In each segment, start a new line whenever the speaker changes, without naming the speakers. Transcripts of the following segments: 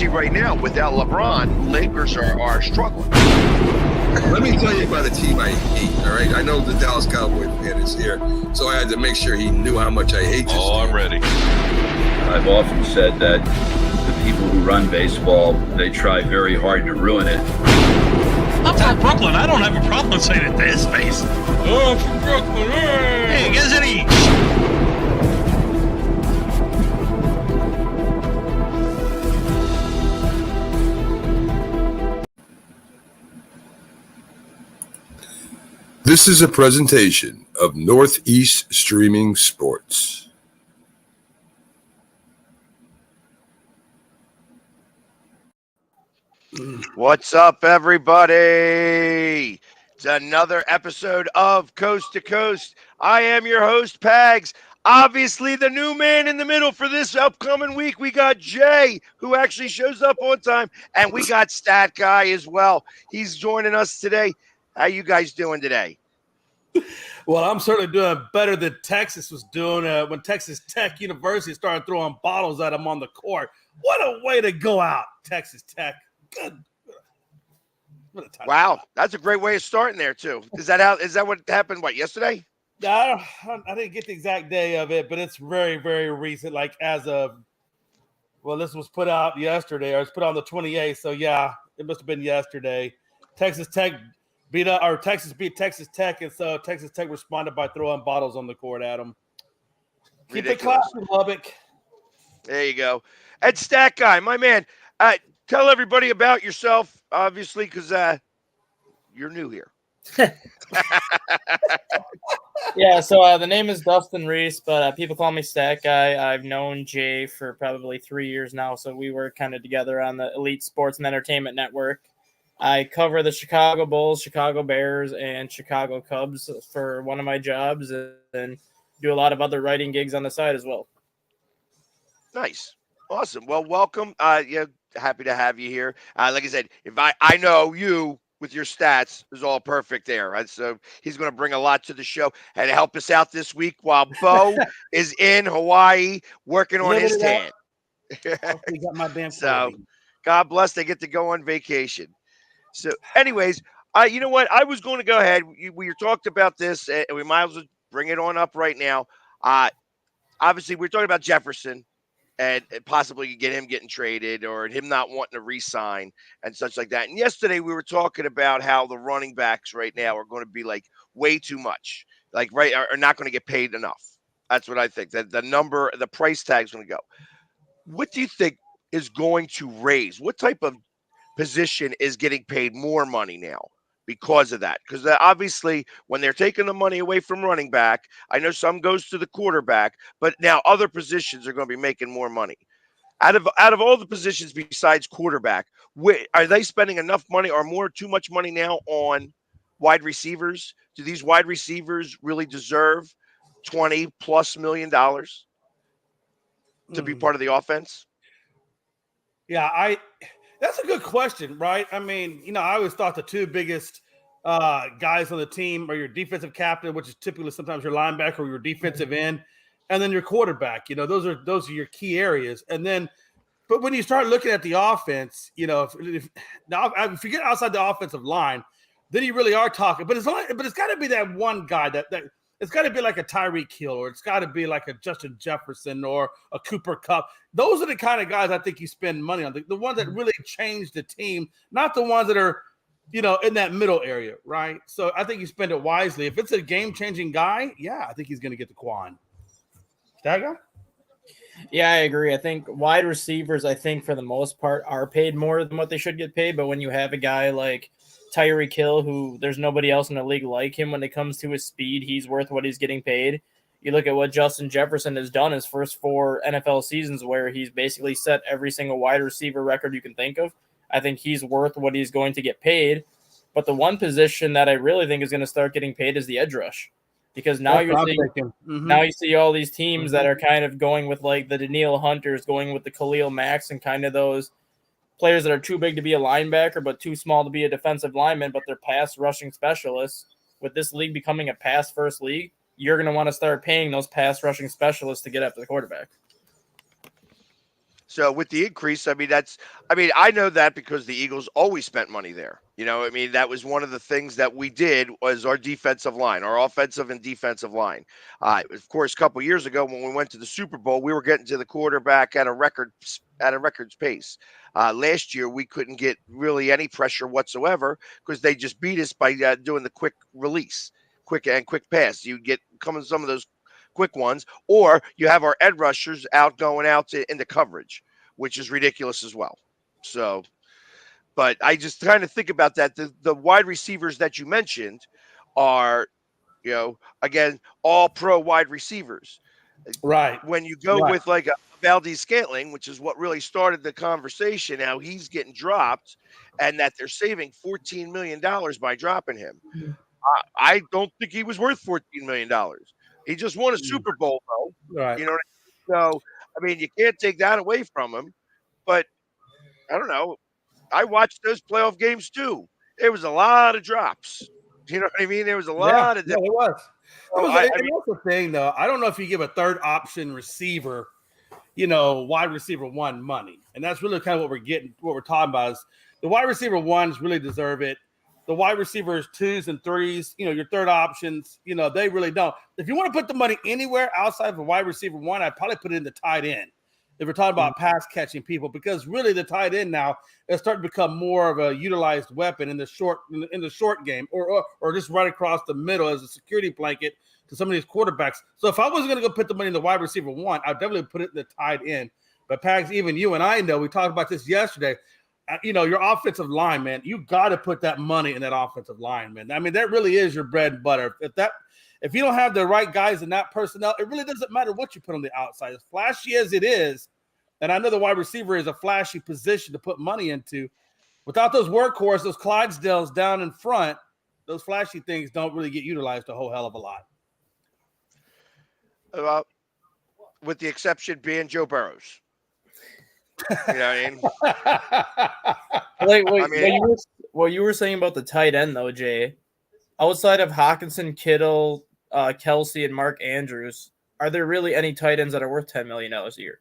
especially right now without LeBron, Lakers are struggling.
Let me tell you about a team I hate, all right? I know the Dallas Cowboy fan is here, so I had to make sure he knew how much I hate this team.
I'm ready.
I've often said that the people who run baseball, they try very hard to ruin it.
I'm from Brooklyn. I don't have a problem saying it to his face. Oh, I'm from Brooklyn. Hey, you guys any...
This is a presentation of Northeast Streaming Sports.
What's up, everybody? It's another episode of Coast to Coast. I am your host, Pags. Obviously, the new man in the middle for this upcoming week. We got Jay, who actually shows up on time, and we got Stat Guy as well. He's joining us today. How you guys doing today?
Well, I'm certainly doing better than Texas was doing when Texas Tech University started throwing bottles at them on the court. What a way to go out, Texas Tech. Good.
Wow, that's a great way of starting there too. Is that what happened? What, yesterday?
I didn't get the exact day of it, but it's very, very recent. Like this was put out yesterday, or it's put on the 28th. So yeah, it must have been yesterday. Texas beat Texas Tech, and so Texas Tech responded by throwing bottles on the court at them. Keep it classy, Lubbock.
There you go. And Stat Guy, my man, tell everybody about yourself, obviously, because you're new here.
Yeah, so the name is Dustin Reese, but people call me Stat Guy. I've known Jay for probably 3 years now, so we work kind of together on the Elite Sports and Entertainment Network. I cover the Chicago Bulls, Chicago Bears, and Chicago Cubs for one of my jobs, and do a lot of other writing gigs on the side as well.
Nice. Awesome. Well, welcome. Happy to have you here. Like I said, if I know you with your stats is all perfect there, right? So he's going to bring a lot to the show and help us out this week while Bo is in Hawaii working on his tan.
Got my damn
so God bless. They get to go on vacation. So anyways, you know what? I was going to go ahead. We talked about this, and we might as well bring it on up right now. Obviously, we're talking about Jefferson and possibly get him getting traded or him not wanting to re-sign and such like that. And yesterday we were talking about how the running backs right now are going to be like way too much, are not going to get paid enough. That's what I think. That the price tag is going to go. What do you think is going to raise? What type of position is getting paid more money now because of that? Because obviously when they're taking the money away from running back, I know some goes to the quarterback, but now other positions are going to be making more money. Out of all the positions besides quarterback, are they spending enough money or too much money now on wide receivers? Do these wide receivers really deserve $20+ million to be part of the offense?
Yeah, that's a good question, right? I mean, I always thought the two biggest guys on the team are your defensive captain, which is typically sometimes your linebacker or your defensive end, and then your quarterback. Those are your key areas. And then, but when you start looking at the offense, if you get outside the offensive line, then you really are talking. But it's got to be that one guy that it's got to be like a Tyreek Hill, or it's got to be like a Justin Jefferson or a Cooper Kupp. Those are the kind of guys I think you spend money on. The ones that really change the team, not the ones that are, in that middle area, right? So I think you spend it wisely. If it's a game-changing guy, yeah, I think he's going to get the Quan. That guy?
Yeah, I agree. I think wide receivers, for the most part, are paid more than what they should get paid. But when you have a guy like Tyreek Hill, who there's nobody else in the league like him when it comes to his speed, he's worth what he's getting paid. You look at what Justin Jefferson has done his first 4 NFL seasons, where he's basically set every single wide receiver record you can think of. I think he's worth what he's going to get paid. But the one position that I really think is going to start getting paid is the edge rush. Because now now you see all these teams that are kind of going with like the Danielle Hunters, going with the Khalil Max, and kind of those players that are too big to be a linebacker but too small to be a defensive lineman, but they're pass rushing specialists. With this league becoming a pass first league, you're going to want to start paying those pass rushing specialists to get after the quarterback.
So with the increase, I know that because the Eagles always spent money there. That was one of the things that we did was our defensive line, our offensive and defensive line. Of course, a couple years ago when we went to the Super Bowl, we were getting to the quarterback at a record's pace. Last year, we couldn't get really any pressure whatsoever because they just beat us by doing the quick release, quick pass. You get coming some of those quick ones, or you have our edge rushers going out into coverage, which is ridiculous as well. So, but I just kind of think about that. The wide receivers that you mentioned are, again, all pro wide receivers.
Right.
When you go
Right.
with like a Valdez Scantling, which is what really started the conversation, now he's getting dropped, and that they're saving $14 million by dropping him. I don't think he was worth $14 million. He just won a Super Bowl, though.
Right.
You know what I mean? So, you can't take that away from him. But I don't know. I watched those playoff games too. There was a lot of drops. You know what I mean? There was a
Yeah.
lot of.
No, it was. It
So
was. And that's the thing, though. I don't know if you give a third option receiver, wide receiver one money, and that's really kind of what we're talking about is the wide receiver ones really deserve it. The wide receivers twos and threes, your third options, they really don't. If you want to put the money anywhere outside of a wide receiver one, I'd probably put it in the tight end. If we're talking about pass catching people, because really the tight end now is starting to become more of a utilized weapon in the short game, or just right across the middle as a security blanket to some of these quarterbacks. So if I was going to go put the money in the wide receiver one, I'd definitely put it in the tight end. But Pags, even you and I know, we talked about this yesterday. Your offensive line, man, you got to put that money in that offensive line, man. That really is your bread and butter. If you don't have the right guys in that personnel, it really doesn't matter what you put on the outside. As flashy as it is, and I know the wide receiver is a flashy position to put money into. Without those workhorses, those Clydesdales down in front, those flashy things don't really get utilized a whole hell of a lot.
With the exception being Joe Burrows. You know what I mean?
What you were saying about the tight end, though, Jay, outside of Hawkinson, Kittle, Kelsey, and Mark Andrews, are there really any tight ends that are worth $10 million a year?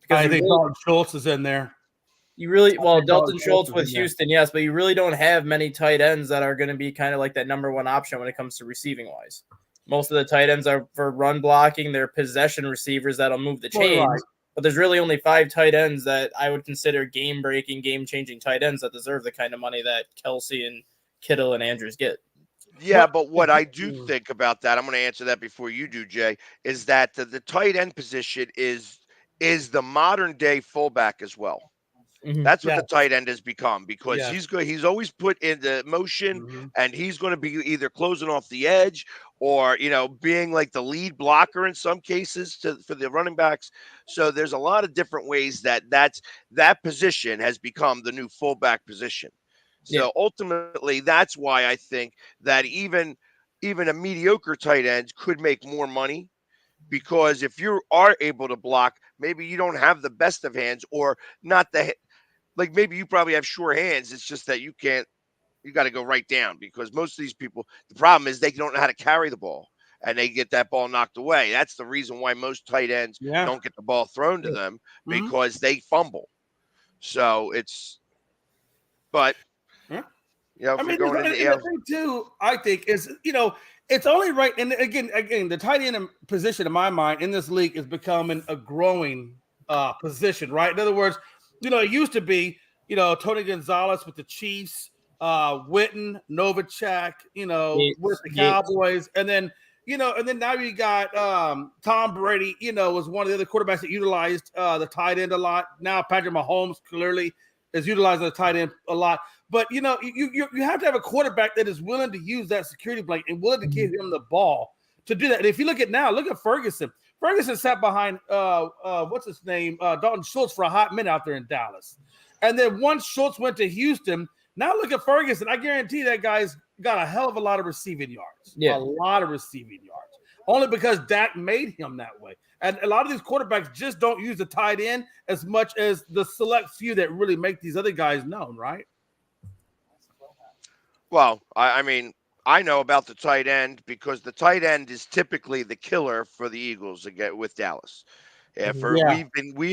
Because I think Dalton Schultz is in there.
Dalton Schultz with Houston, yes, but you really don't have many tight ends that are going to be kind of like that number one option when it comes to receiving wise. Most of the tight ends are for run blocking. They're possession receivers that'll move the chains. Right. But there's really only 5 tight ends that I would consider game-breaking, game-changing tight ends that deserve the kind of money that Kelsey and Kittle and Andrews get.
Yeah, but what I do think about that, I'm going to answer that before you do, Jay, is that the tight end position is the modern day fullback as well. Mm-hmm. That's what the tight end has become because he's always put into motion, and he's going to be either closing off the edge or being like the lead blocker in some cases for the running backs. So there's a lot of different ways that position has become the new fullback position. So ultimately, that's why I think that even a mediocre tight end could make more money. Because if you are able to block, maybe you don't have the best of hands or not maybe you probably have sure hands. It's just that you got to go right down because most of these people, the problem is they don't know how to carry the ball and they get that ball knocked away. That's the reason why most tight ends don't get the ball thrown to them because they fumble. So but
the thing too, I think is, it's only right. And again, the tight end position in my mind in this league is becoming a growing position, right? In other words, it used to be, Tony Gonzalez with the Chiefs, Witten, Novacek, with the Cowboys. And then now you got Tom Brady, was one of the other quarterbacks that utilized the tight end a lot. Now Patrick Mahomes clearly is utilizing the tight end a lot. But, you have to have a quarterback that is willing to use that security blanket and willing to give him the ball to do that. And if you look at Ferguson. Ferguson sat behind, what's his name, Dalton Schultz for a hot minute out there in Dallas. And then once Schultz went to Houston, now look at Ferguson. I guarantee that guy's got a hell of a lot of receiving yards. Yeah. A lot of receiving yards. Only because Dak made him that way. And a lot of these quarterbacks just don't use the tight end as much as the select few that really make these other guys known, right?
Well, I know about the tight end because the tight end is typically the killer for the Eagles again with Dallas. We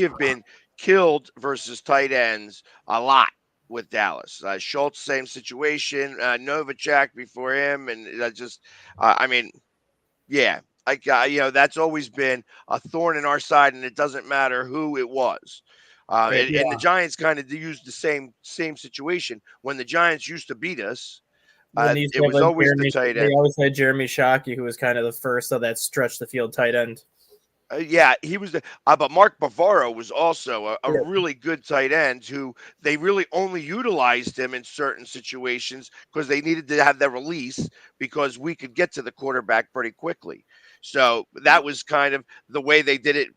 have been killed versus tight ends a lot with Dallas. Schultz, same situation. Novacek before him, and I mean, yeah, that's always been a thorn in our side, and it doesn't matter who it was. And the
Yeah.
Giants kind of used the same situation when the Giants used to beat us.
When they used
It
to have
was
like
always the tight
They
end.
always had Jeremy Shockey, who was kind of the first of that stretch the field tight end.
Yeah, he was but Mark Bavaro was also a
Yeah.
really good tight end who they really only utilized him in certain situations because they needed to have that release because we could get to the quarterback pretty quickly. So that was kind of the way they did it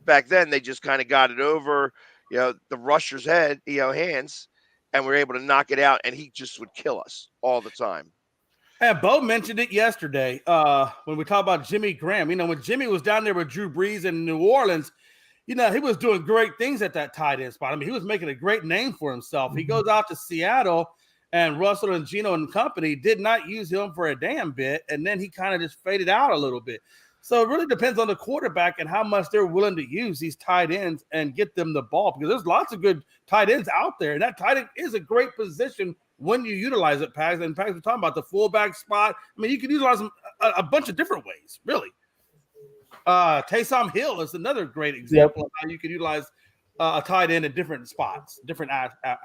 back then. They just kind of got it over, the rusher's hands, and were able to knock it out, and he just would kill us all the time.
And Bo mentioned it yesterday when we talked about Jimmy Graham. When Jimmy was down there with Drew Brees in New Orleans, he was doing great things at that tight end spot. I mean, he was making a great name for himself. He goes out to Seattle, and Russell and Gino and company did not use him for a damn bit, and then he kind of just faded out a little bit. So it really depends on the quarterback and how much they're willing to use these tight ends and get them the ball, because there's lots of good tight ends out there, and that tight end is a great position when you utilize it, Pags. And Pags, we're talking about the fullback spot. I mean, you can utilize them a bunch of different ways, really. Taysom Hill is another great example of how you can utilize a tight end in different spots, different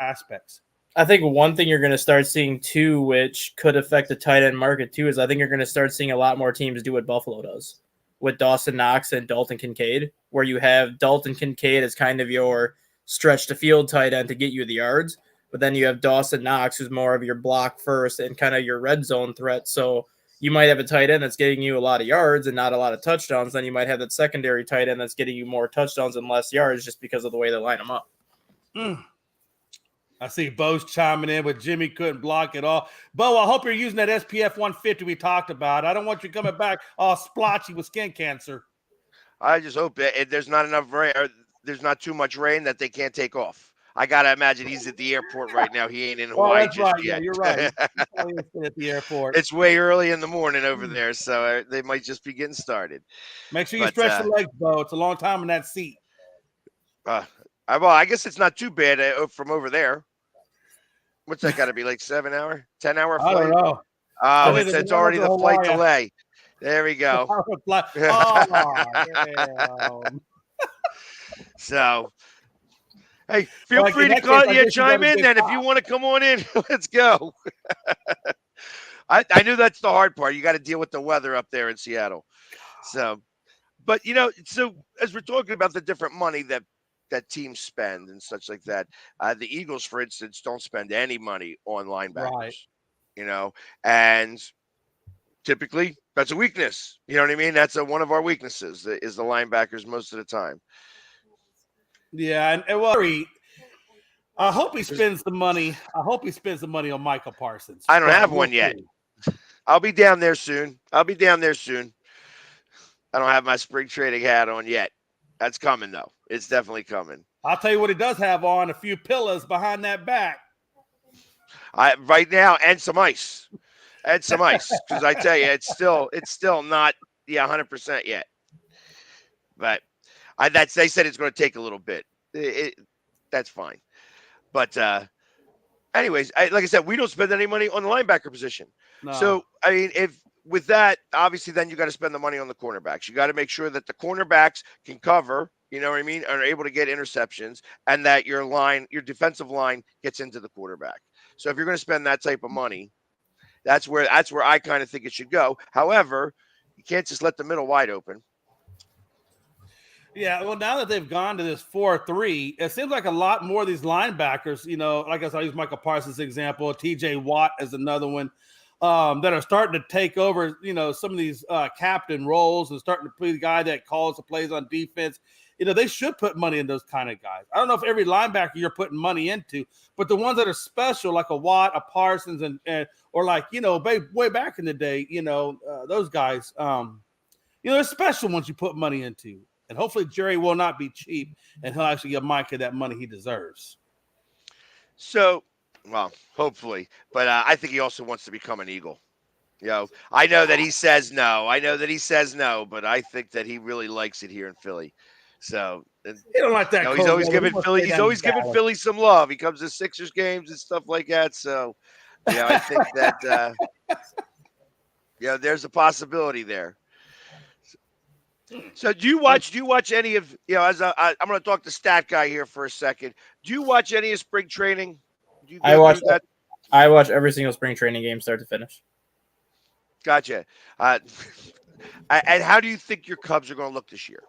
aspects.
I think one thing you're going to start seeing too, which could affect the tight end market too, is I think you're going to start seeing a lot more teams do what Buffalo does with Dawson Knox and Dalton Kincaid, where you have Dalton Kincaid as kind of your stretch to field tight end to get you the yards. But then you have Dawson Knox, who's more of your block first and kind of your red zone threat. So you might have a tight end that's getting you a lot of yards and not a lot of touchdowns. Then you might have that secondary tight end that's getting you more touchdowns and less yards just because of the way they line them up.
I see Bo's chiming in, but Jimmy couldn't block it all. Bo, I hope you're using that SPF 150 we talked about. I don't want you coming back all splotchy with skin cancer.
I just hope that there's not enough rain, or there's not too much rain that they can't take off. I gotta imagine he's at the airport right now. He ain't in Hawaii
that's
just
right.
yet.
Yeah, you're right. He's probably at the airport.
It's way early in the morning over there, so they might just be getting started.
Make sure you stretch the legs, Bo. It's a long time in that seat.
I guess it's not too bad from over there. What's that got to be, like 7-hour, 10-hour flight?
I don't know.
Oh, it's already the flight delay. There we go. So, hey, feel free to chime in then if you want to come on in. Let's go. I knew that's the hard part. You got to deal with the weather up there in Seattle. So, but so as we're talking about the different money that teams spend and such like that, the Eagles, for instance, don't spend any money on linebackers. Right. And typically that's a weakness. You know what I mean? That's one of our weaknesses is the linebackers most of the time.
Yeah, and I hope he spends the money. I hope he spends the money on Michael Parsons.
I don't have one yet. I'll be down there soon. I don't have my spring trading hat on yet. That's coming, though. It's definitely coming.
I'll tell you what he does have on: a few pillars behind that back.
Right now, and some ice. Because I tell you, it's still not 100% yet. But they said it's going to take a little bit. That's fine. But anyways, like I said, we don't spend any money on the linebacker position. No. So I mean, if with that, obviously, then you got to spend the money on the cornerbacks. You got to make sure that the cornerbacks can cover. You know what I mean? Are able to get interceptions, and that your defensive line gets into the quarterback. So if you're going to spend that type of money, that's where I kind of think it should go. However, you can't just let the middle wide open.
Yeah, well, now that they've gone to this 4-3, it seems like a lot more of these linebackers, like I use Michael Parsons' example, TJ Watt is another one, that are starting to take over, some of these captain roles and starting to be the guy that calls the plays on defense. They should put money in those kind of guys. I don't know if every linebacker you're putting money into, but the ones that are special, like a Watt, a Parsons, or like, way back in the day, those guys, they're special ones you put money into. And hopefully Jerry will not be cheap, and he'll actually give Micah that money he deserves.
So, well, hopefully. But I think he also wants to become an Eagle. I know that he says no. But I think that he really likes it here in Philly. So
He don't like that.
no, he's
cold
always
weather.
giving
He wants to
Philly.
stay
He's
down in
always giving
Dallas.
Philly some love. He comes to Sixers games and stuff like that. So, I think that there's a possibility there. So, do you watch any of as I'm going to talk to stat guy here for a second. Do you watch any of spring training? Do you
I
go
watch
through that?
I watch every single spring training game start to finish.
Gotcha. Uh, and how do you think your Cubs are going to look this year?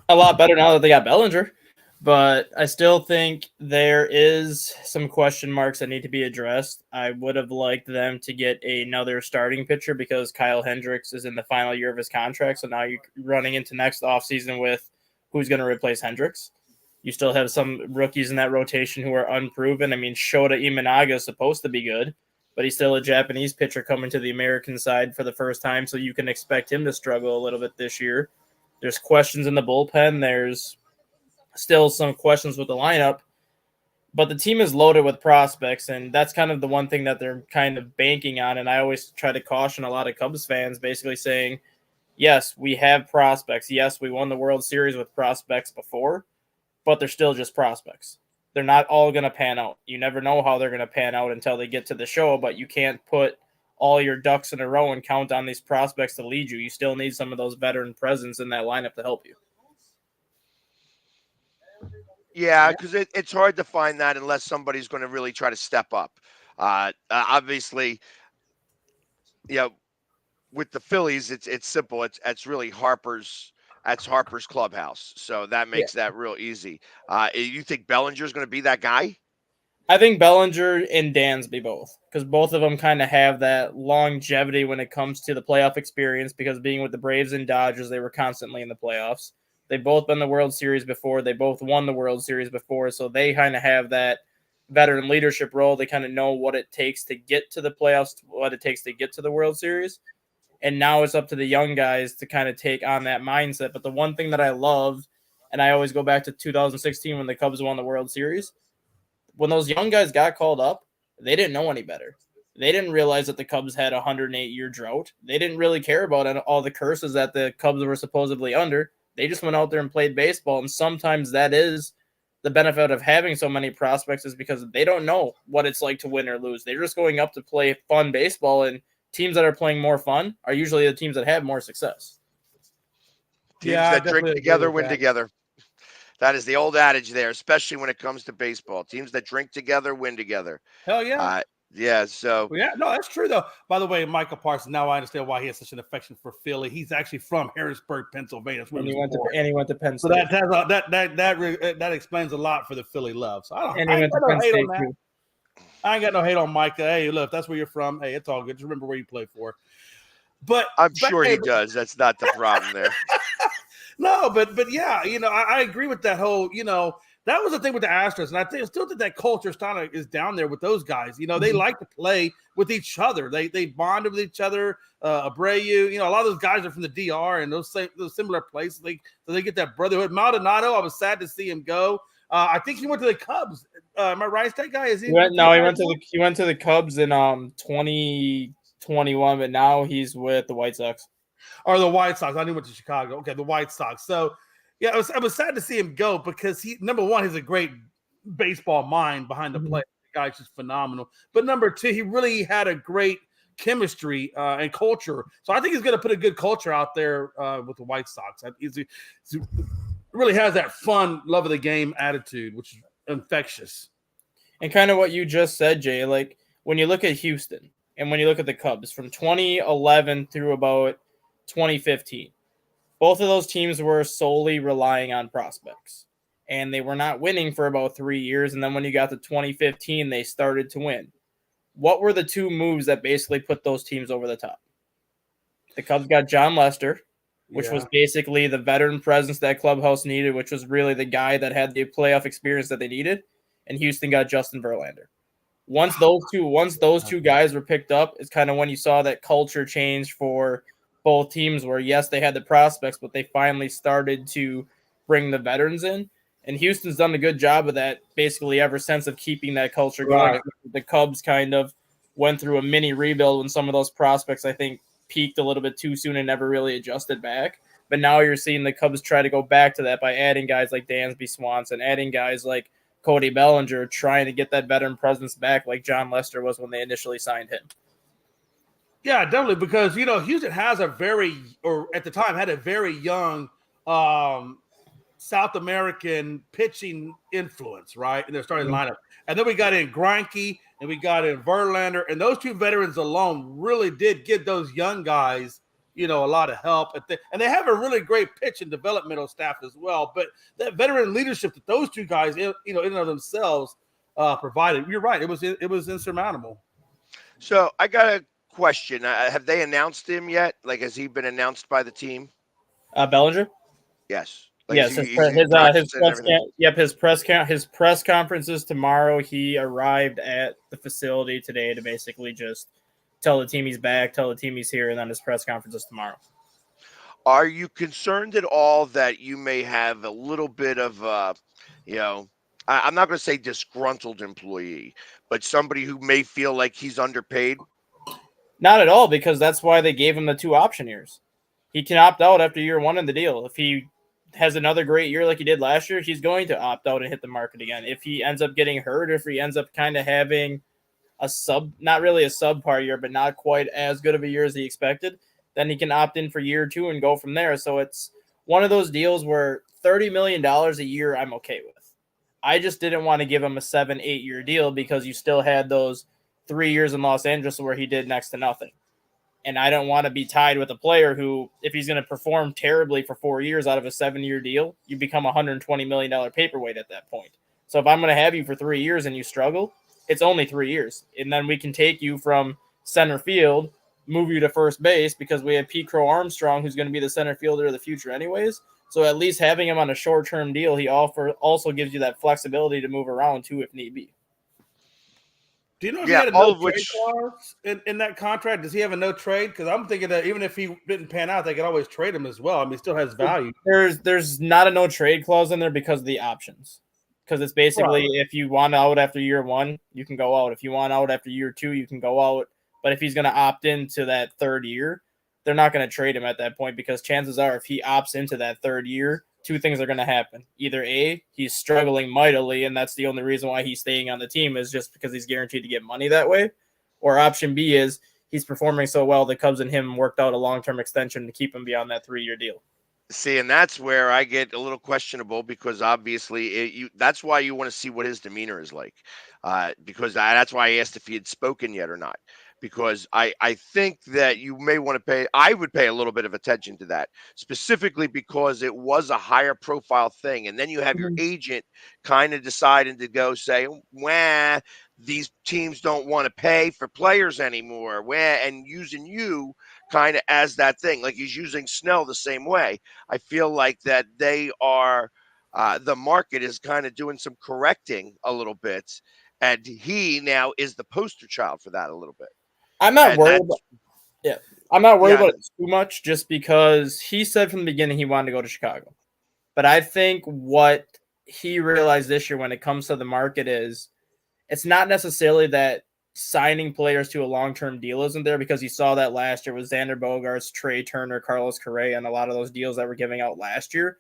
A lot better now that they got Bellinger, but I still think there is some question marks that need to be addressed. I would have liked them to get another starting pitcher because Kyle Hendricks is in the final year of his contract. So now you're running into next offseason with who's going to replace Hendricks. You still have some rookies in that rotation who are unproven. I mean, Shota Imanaga is supposed to be good, but he's still a Japanese pitcher coming to the American side for the first time, so you can expect him to struggle a little bit this year. There's questions in the bullpen. There's still some questions with the lineup, but the team is loaded with prospects, and that's kind of the one thing that they're kind of banking on. And I always try to caution a lot of Cubs fans, basically saying, yes, we have prospects. Yes, we won the World Series with prospects before, but they're still just prospects. They're not all going to pan out. You never know how they're going to pan out until they get to the show, but you can't put all your ducks in a row and count on these prospects to lead you. You still need some of those veteran presence in that lineup to help you.
Yeah, because it's hard to find that unless somebody's going to really try to step up. Obviously, with the Phillies, it's simple. It's really Harper's. That's Harper's clubhouse, so that makes that real easy. You think Bellinger's going to be that guy?
I think Bellinger and Dansby both, because both of them kind of have that longevity when it comes to the playoff experience, because being with the Braves and Dodgers, they were constantly in the playoffs. They've both been the World Series before. They both won the World Series before, so they kind of have that veteran leadership role. They kind of know what it takes to get to the playoffs, what it takes to get to the World Series. And now it's up to the young guys to kind of take on that mindset. But the one thing that I love, and I always go back to 2016 when the Cubs won the World Series, when those young guys got called up, they didn't know any better. They didn't realize that the Cubs had a 108-year drought. They didn't really care about all the curses that the Cubs were supposedly under. They just went out there and played baseball, and sometimes that is the benefit of having so many prospects, is because they don't know what it's like to win or lose. They're just going up to play fun baseball, and teams that are playing more fun are usually the teams that have more success.
Teams that drink together win together. That is the old adage there, especially when it comes to baseball. Teams that drink together win together.
Hell yeah.
Yeah, so.
Well, yeah, no, that's true, though. By the way, Michael Parsons, now I understand why he has such an affection for Philly. He's actually from Harrisburg, Pennsylvania.
And he went to Penn
So
State.
that explains a lot for the Philly love. So I ain't got no hate on that. I ain't got no hate on Micah. Hey, look, that's where you're from. Hey, it's all good. Just remember where you played for. But
I'm sure he does. That's not the problem there.
No, but yeah, I agree with that whole, that was the thing with the Astros. And I still think that culture is down there with those guys. They like to play with each other. They bond with each other. Abreu, a lot of those guys are from the DR and those similar places. So they get that brotherhood. Maldonado, I was sad to see him go. I think he went to the Cubs. Am I right, that guy? He went
to the Cubs in 2021, but now he's with the White Sox.
Or the White Sox. I knew he went to Chicago. Okay, the White Sox. So, yeah, I was sad to see him go because number one, he's a great baseball mind behind the plate. The guy's just phenomenal. But number two, he really had a great chemistry and culture. So I think he's going to put a good culture out there with the White Sox. He really has that fun, love of the game attitude, which is infectious.
And kind of what you just said, Jay, like when you look at Houston and when you look at the Cubs from 2011 through about 2015, both of those teams were solely relying on prospects, and they were not winning for about 3 years. And then when you got to 2015, they started to win. What were the two moves that basically put those teams over the top? The Cubs got John Lester, which was basically the veteran presence that clubhouse needed, which was really the guy that had the playoff experience that they needed. And Houston got Justin Verlander. Once those two guys were picked up, it's kind of when you saw that culture change for both teams, where yes, they had the prospects, but they finally started to bring the veterans in. And Houston's done a good job of that basically ever since, of keeping that culture going. The Cubs kind of went through a mini rebuild when some of those prospects, I think, peaked a little bit too soon and never really adjusted back. But now you're seeing the Cubs try to go back to that by adding guys like Dansby Swanson, adding guys like Cody Bellinger, trying to get that veteran presence back like John Lester was when they initially signed him.
Yeah, definitely, because Houston has at the time had a very young South American pitching influence, right? In their starting lineup. And then we got in Greinke and we got in Verlander, and those two veterans alone really did give those young guys, a lot of help. And they have a really great pitch and developmental staff as well. But that veteran leadership that those two guys, in and of themselves provided, you're right. It was insurmountable.
So I got a question. Have they announced him yet? Like, has he been announced by the team?
Bellinger?
Yes. Like,
Yes,
his
press conference is tomorrow. He arrived at the facility today to basically just tell the team he's back, tell the team he's here, and then his press conference is tomorrow.
Are you concerned at all that you may have a little bit of, I'm not going to say disgruntled employee, but somebody who may feel like he's underpaid?
Not at all, because that's why they gave him the 2 option years. He can opt out after year 1 in the deal. If he has another great year like he did last year, he's going to opt out and hit the market again. If he ends up getting hurt, or if he ends up kind of having not really a subpar year, but not quite as good of a year as he expected, then he can opt in for year 2 and go from there. So it's one of those deals where $30 million a year I'm okay with. I just didn't want to give him a 7-8 year deal because you still had those 3 years in Los Angeles where he did next to nothing. And I don't want to be tied with a player who, if he's going to perform terribly for 4 years out of a 7-year deal, you become a $120 million paperweight at that point. So if I'm going to have you for 3 years and you struggle, it's only 3 years. And then we can take you from center field, move you to first base, because we have Pete Crow Armstrong, who's going to be the center fielder of the future anyways. So at least having him on a short-term deal, he also gives you that flexibility to move around too if need be.
Do you know if he had a no-trade clause in that contract? Does he have a no-trade? Because I'm thinking that even if he didn't pan out, they could always trade him as well. I mean, he still has value.
There's not a no-trade clause in there because of the options. Because it's basically if you want out after year 1, you can go out. If you want out after year 2, you can go out. But if he's going to opt into that 3rd year, they're not going to trade him at that point, because chances are if he opts into that 3rd year, 2 things are going to happen. Either A, he's struggling mightily, and that's the only reason why he's staying on the team is just because he's guaranteed to get money that way. Or option B is he's performing so well, the Cubs and him worked out a long-term extension to keep him beyond that 3-year deal.
See, and that's where I get a little questionable, because obviously that's why you want to see what his demeanor is like, because that's why I asked if he had spoken yet or not, because I think that you may want to I would pay a little bit of attention to that, specifically because it was a higher profile thing. And then you have your agent kind of deciding to go say, wah, these teams don't want to pay for players anymore, and using you kind of as that thing, like he's using Snell the same way. I feel like that they are, the market is kind of doing some correcting a little bit, and he now is the poster child for that a little bit.
I'm not worried. I'm not worried about it too much, just because he said from the beginning he wanted to go to Chicago. But I think what he realized this year when it comes to the market is it's not necessarily that signing players to a long-term deal isn't there, because you saw that last year with Xander Bogaerts, Trey Turner, Carlos Correa, and a lot of those deals that were giving out last year.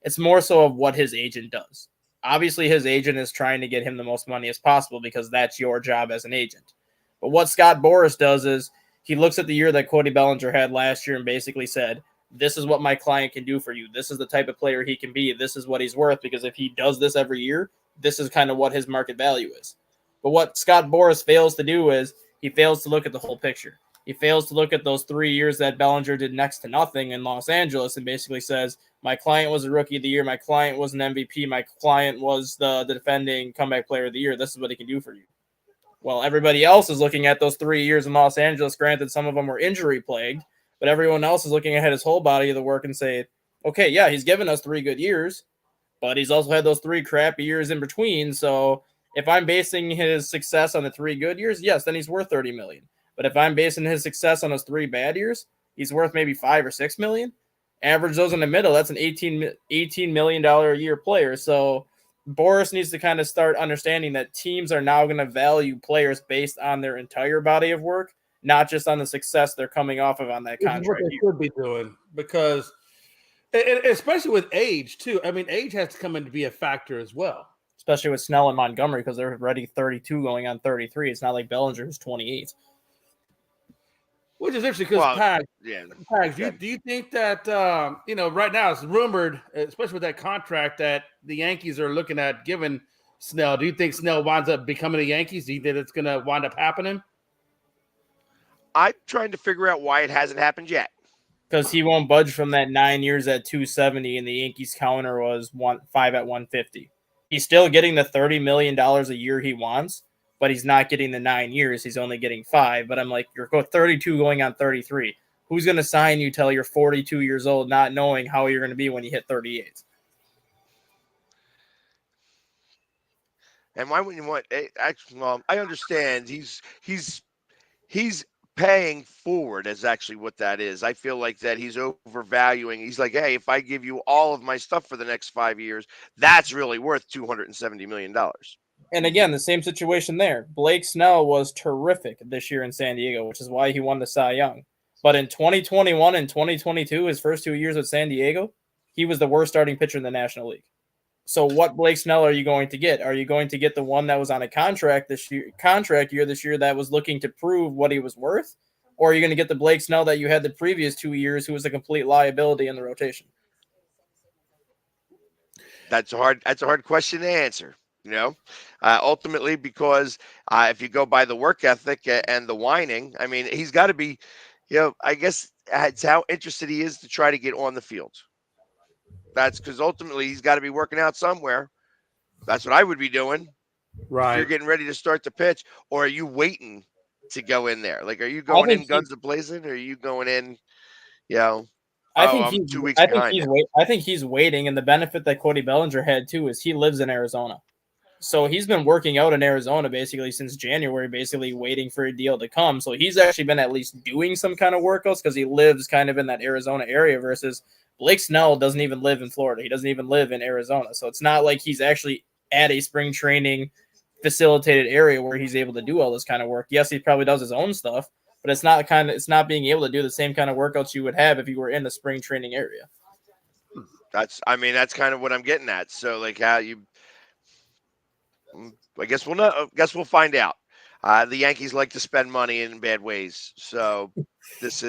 It's more so of what his agent does. Obviously, his agent is trying to get him the most money as possible, because that's your job as an agent. But what Scott Boras does is he looks at the year that Cody Bellinger had last year and basically said, this is what my client can do for you. This is the type of player he can be. This is what he's worth, because if he does this every year, this is kind of what his market value is. But what Scott Boras fails to do is he fails to look at the whole picture. He fails to look at those 3 years that Bellinger did next to nothing in Los Angeles and basically says, my client was a rookie of the year. My client was an MVP. My client was the defending comeback player of the year. This is what he can do for you. Well, everybody else is looking at those 3 years in Los Angeles. Granted, some of them were injury plagued, but everyone else is looking at his whole body of the work and say, okay, yeah, he's given us 3 good years, but he's also had those 3 crappy years in between. So if I'm basing his success on the 3 good years, yes, then he's worth $30 million. But if I'm basing his success on his 3 bad years, he's worth maybe $5 or $6 million. Average those in the middle, that's an $18 million a year player. So Boras needs to kind of start understanding that teams are now going to value players based on their entire body of work, not just on the success they're coming off of on that contract.
What they should be doing, because And especially with age too. I mean, age has to come in to be a factor as well.
Especially with Snell and Montgomery because they're already 32 going on 33. It's not like Bellinger who's 28.
Which is interesting because
Well,
Pags,
yeah.
do you think that right now it's rumored, especially with that contract, that the Yankees are looking at giving Snell? Do you think Snell winds up becoming the Yankees? Do you think it's going to wind up happening?
I'm trying to figure out why it hasn't happened yet.
Because he won't budge from that 9 years at 270, and the Yankees counter was 5 at 150. He's still getting the $30 million a year he wants, but he's not getting the 9 years. He's only getting 5. But I'm like, you're 32 going on 33. Who's going to sign you till you're 42 years old, not knowing how you're going to be when you hit 38?
And why wouldn't you want? Actually, well, I understand. He's paying forward is actually what that is. I feel like that he's overvaluing. He's like, hey, if I give you all of my stuff for the next 5 years, that's really worth $270 million.
And again, the same situation there. Blake Snell was terrific this year in San Diego, which is why he won the Cy Young. But in 2021 and 2022, his first 2 years with San Diego, he was the worst starting pitcher in the National League. So what Blake Snell are you going to get? Are you going to get the one that was on a contract this year that was looking to prove what he was worth? Or are you going to get the Blake Snell that you had the previous 2 years who was a complete liability in the rotation?
That's a hard question to answer. Ultimately, because if you go by the work ethic and the whining, I mean, he's got to be, I guess it's how interested he is to try to get on the field. That's because ultimately he's got to be working out somewhere. That's what I would be doing.
Right.
If you're getting ready to start the pitch, or are you waiting to go in there? Like, are you going in guns a-blazing, or are you going in, I'm 2 weeks behind?
I think he's waiting, and the benefit that Cody Bellinger had too is he lives in Arizona. So he's been working out in Arizona basically since January, basically waiting for a deal to come. So he's actually been at least doing some kind of workouts because he lives kind of in that Arizona area versus Blake Snell doesn't even live in Florida. He doesn't even live in Arizona. So it's not like he's actually at a spring training facilitated area where he's able to do all this kind of work. Yes, he probably does his own stuff, but it's not being able to do the same kind of workouts you would have if you were in the spring training area.
That's kind of what I'm getting at. So like I guess we'll know. I guess we'll find out. The Yankees like to spend money in bad ways, so this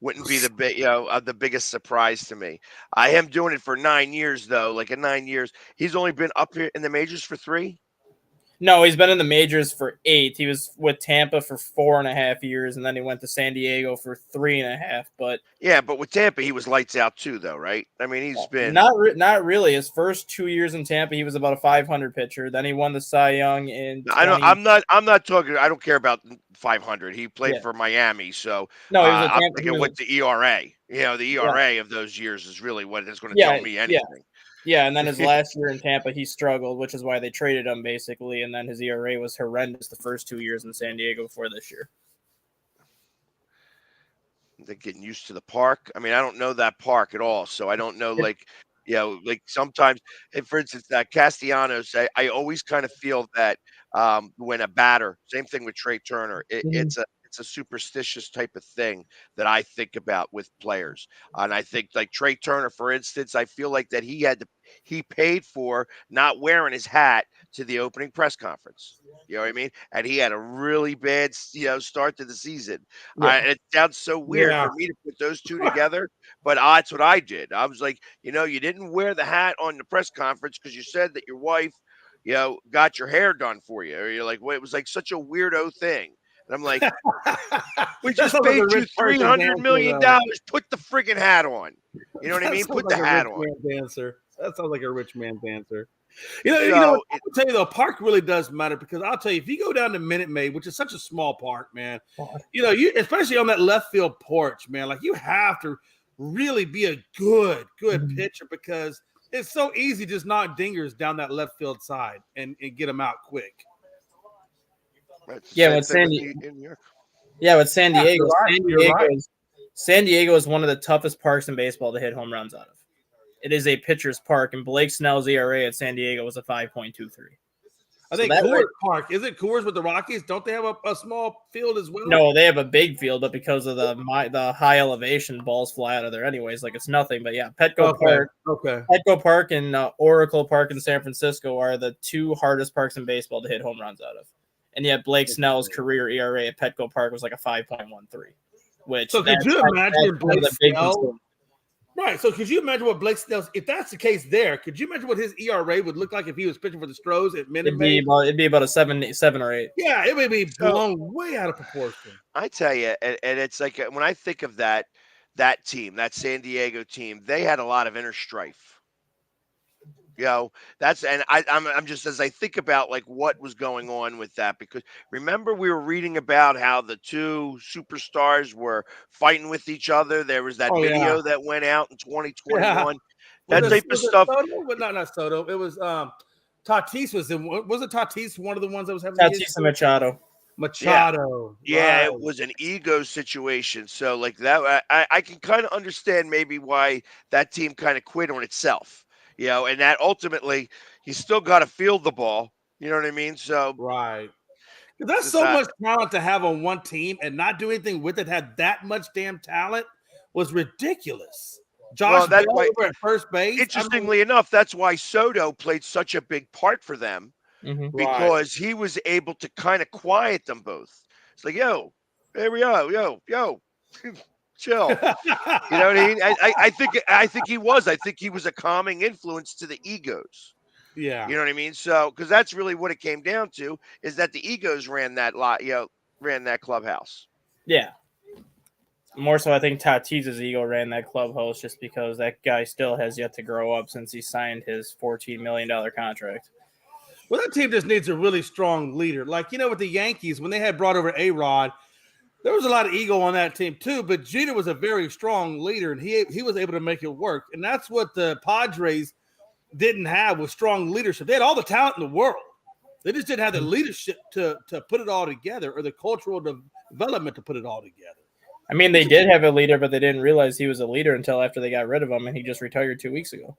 wouldn't be the biggest surprise to me. I am doing it for 9 years though. Like in 9 years, he's only been up here in the majors for 3.
No, he's been in the majors for 8. He was with Tampa for 4.5 years, and then he went to San Diego for 3.5. But
yeah, but with Tampa, he was lights out too, though, right? I mean, he's been
not really. His first 2 years in Tampa, he was about a 500 pitcher. Then he won the Cy Young in.
I'm not talking. I don't care about 500. He played for Miami, so
no,
I'm thinking with the ERA. The ERA of those years is really what is going to tell me anything.
Yeah, and then his last year in Tampa, he struggled, which is why they traded him, basically. And then his ERA was horrendous the first 2 years in San Diego before this year.
They're getting used to the park. I mean, I don't know that park at all, so I don't know, like sometimes, for instance, Castellanos, I always kind of feel that when a batter, same thing with Trey Turner, it's a superstitious type of thing that I think about with players. And I think like Trey Turner, for instance, I feel like that he paid for not wearing his hat to the opening press conference. You know what I mean? And he had a really bad, start to the season. And it sounds so weird for me to put those two together, but that's what I did. I was like, you didn't wear the hat on the press conference because you said that your wife, got your hair done for you. Or you're like, well, it was like such a weirdo thing. And I'm like, we just paid you $300 million. Put the friggin' hat on. You know what I mean? Put the hat on.
That sounds like a rich man's answer. I'll tell you though, park really does matter because I'll tell you, if you go down to Minute Maid, which is such a small park, man, you especially on that left field porch, man, like you have to really be a good pitcher because it's so easy to just knock dingers down that left field side and get them out quick.
Yeah, with San Diego. San Diego is one of the toughest parks in baseball to hit home runs out of. It is a pitcher's park, and Blake Snell's ERA at San Diego was a 5.23.
I
So
think
that
Coors
right,
Park. Is it Coors with the Rockies? Don't they have a small field as well?
no, they have a big field, but because of the high elevation, balls fly out of there anyways. Like it's nothing. But yeah,
Okay. Okay.
Petco Park, and Oracle Park in San Francisco are the two hardest parks in baseball to hit home runs out of. And yet Blake Snell's career ERA at Petco Park was like a 5.13, which
So could you imagine
that's kind
Blake
of the big
Snell?
concern.
Right. So could you imagine what Blake Snell's, if that's the case there, could you imagine what his ERA would look like if he was pitching for the Stros at Minute Maid?
It'd be about a 7 or 8.
Yeah, it would be
So
blown way out of proportion.
I tell you, and it's like when I think of that team, that San Diego team, they had a lot of inner strife. That's and I'm just as I think about like what was going on with that because remember we were reading about how the two superstars were fighting with each other. There was that
Oh yeah.
video that went out in
Yeah.
2021. That type of
Was it
stuff.
Soto? Well, not Soto. It was Tatis was in wasn't Tatis one of the ones that was having the
Tatis
issue?
Machado.
Machado.
Yeah,
Right.
it was an ego situation. So like that, I can kind of understand maybe why that team kind of quit on itself. And that ultimately you still got to field the ball. You know what I mean? So
Right. That's
just
so much talent to have on one team and not do anything with it. Had that much damn talent was ridiculous. Josh
well,
Bell
that's why.
over at first base.
Interestingly enough, that's why Soto played such a big part for them
Right.
because he was able to kind of quiet them both. It's like, yo, there we are, yo, chill. You know what I mean? I think he was. I think he was a calming influence to the egos.
Yeah.
You know what I mean? So, because that's really what it came down to is that the egos ran that lot, ran that clubhouse.
Yeah. More so, I think Tatis' ego ran that clubhouse just because that guy still has yet to grow up since he signed his $14 million contract.
Well, that team just needs a really strong leader. Like, with the Yankees, when they had brought over A-Rod, there was a lot of ego on that team too, but Jeter was a very strong leader, and he was able to make it work. And that's what the Padres didn't have was strong leadership. They had all the talent in the world. They just didn't have the leadership to put it all together or the cultural development to put it all together.
I mean, they did have a leader, but they didn't realize he was a leader until after they got rid of him, and he just retired 2 weeks ago.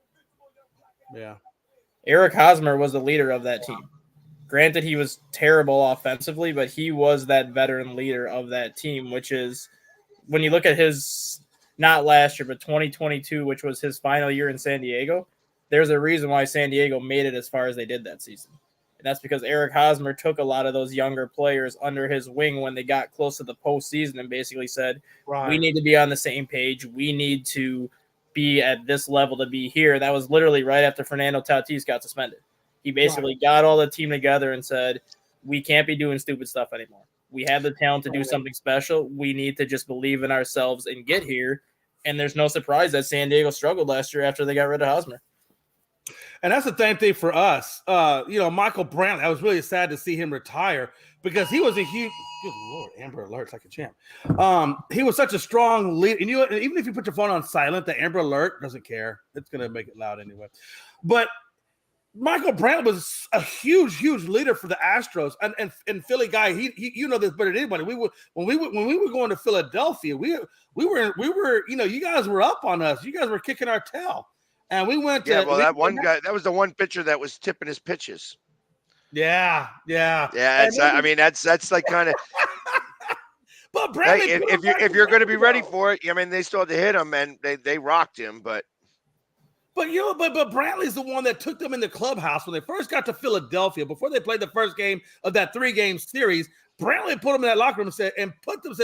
Yeah.
Eric Hosmer was the leader of that team. Granted, he was terrible offensively, but he was that veteran leader of that team, which is when you look at his, not last year, but 2022, which was his final year in San Diego, there's a reason why San Diego made it as far as they did that season. And that's because Eric Hosmer took a lot of those younger players under his wing when they got close to the postseason and basically said, we need to be on the same page. We need to be at this level to be here. That was literally right after Fernando Tatis got suspended. He basically got all the team together and said, we can't be doing stupid stuff anymore. We have the talent to do something special. We need to just believe in ourselves and get here. And there's no surprise that San Diego struggled last year after they got rid of Hosmer.
And that's the same thing for us. Michael Brantley, I was really sad to see him retire because he was a huge, good Lord, Amber Alert's like a champ. He was such a strong lead. And even if you put your phone on silent, the Amber Alert doesn't care. It's going to make it loud anyway. But Michael Brantley was a huge leader for the Astros and Philly guy. He you know this better than anybody. When we were going to Philadelphia, we were you guys were up on us. You guys were kicking our tail. And we went to
that one guy, that was the one pitcher that was tipping his pitches.
Yeah.
That's like kind of.
But Brantley,
if you're going to be ready for it, I mean, they still had to hit him, and they rocked him, but
Brantley's the one that took them in the clubhouse when they first got to Philadelphia before they played the first game of that 3-game series. Brantley put them in that locker room and said,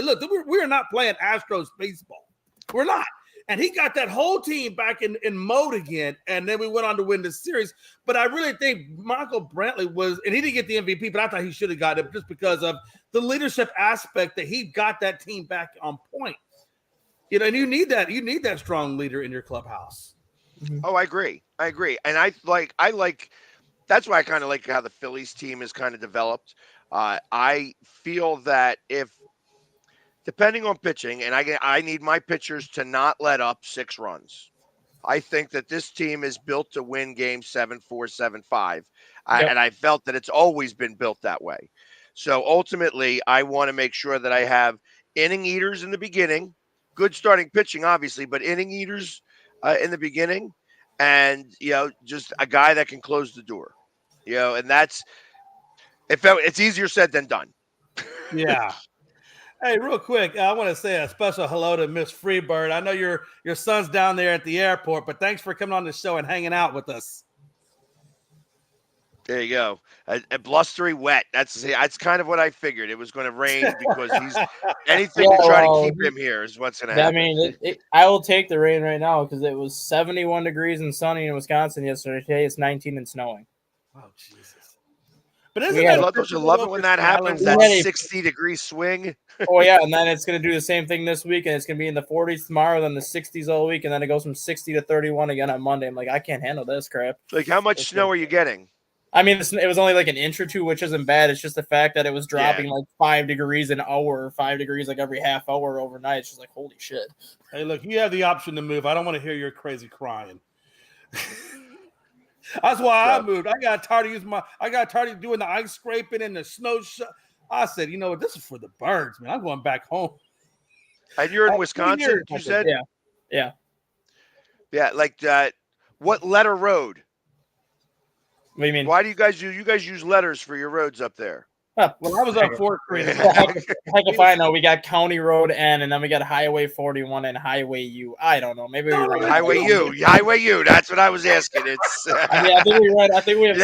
look, we are not playing Astros baseball. We're not. And he got that whole team back in mode again. And then we went on to win the series. But I really think Michael Brantley was, and he didn't get the MVP, but I thought he should have got it just because of the leadership aspect that he got that team back on point. And you need that strong leader in your clubhouse.
Oh, I agree. And I like that's why I kind of like how the Phillies team is kind of developed. I feel that depending on pitching, and I need my pitchers to not let up 6 runs. I think that this team is built to win games 7-4, 7-5. And I felt that it's always been built that way. So ultimately, I want to make sure that I have inning eaters in the beginning, good starting pitching, obviously, but inning eaters in the beginning, and just a guy that can close the door. And that's It's easier said than done.
Yeah. Hey, real quick, I want to say a special hello to Miss Freebird. I know your son's down there at the airport, but thanks for coming on the show and hanging out with us.
There you go. A blustery wet. That's kind of what I figured. It was going to rain because he's anything
Yeah,
to try to
well,
keep him here is what's going to
I
happen.
mean, I will take the rain right now because it was 71 degrees and sunny in Wisconsin yesterday. Today it's 19 and snowing.
Oh, Jesus. But isn't
We
that
had
Don't you love it when that happens?
we
That
had a-
60-degree swing.
Oh yeah, and then it's gonna do the same thing this week, and it's gonna be in the 40s tomorrow, then the 60s all week, and then it goes from 60 to 31 again on Monday. I'm like, I can't handle this crap.
Like, how much snow are you getting?
I mean, it was only like an inch or two, which isn't bad. It's just the fact that it was dropping like 5 degrees an hour, 5 degrees like every half hour overnight. It's just like, holy shit.
Hey, look, you have the option to move. I don't want to hear your crazy crying. That's why I moved. I got tired of doing the ice scraping and the snow. I said, you know what? This is for the birds, man. I'm going back home.
And you're in Wisconsin, you said?
Yeah.
Yeah, like that. What letter road?
What do you mean?
Why do you guys use letters for your roads up there?
Huh.
Well, I was on Fort Creek.
Heck if I know. We got County Road N, and then we got Highway 41 and Highway U. I don't know. Maybe we were
Highway U. That's what I was asking. It's.
I think we read. I think we have.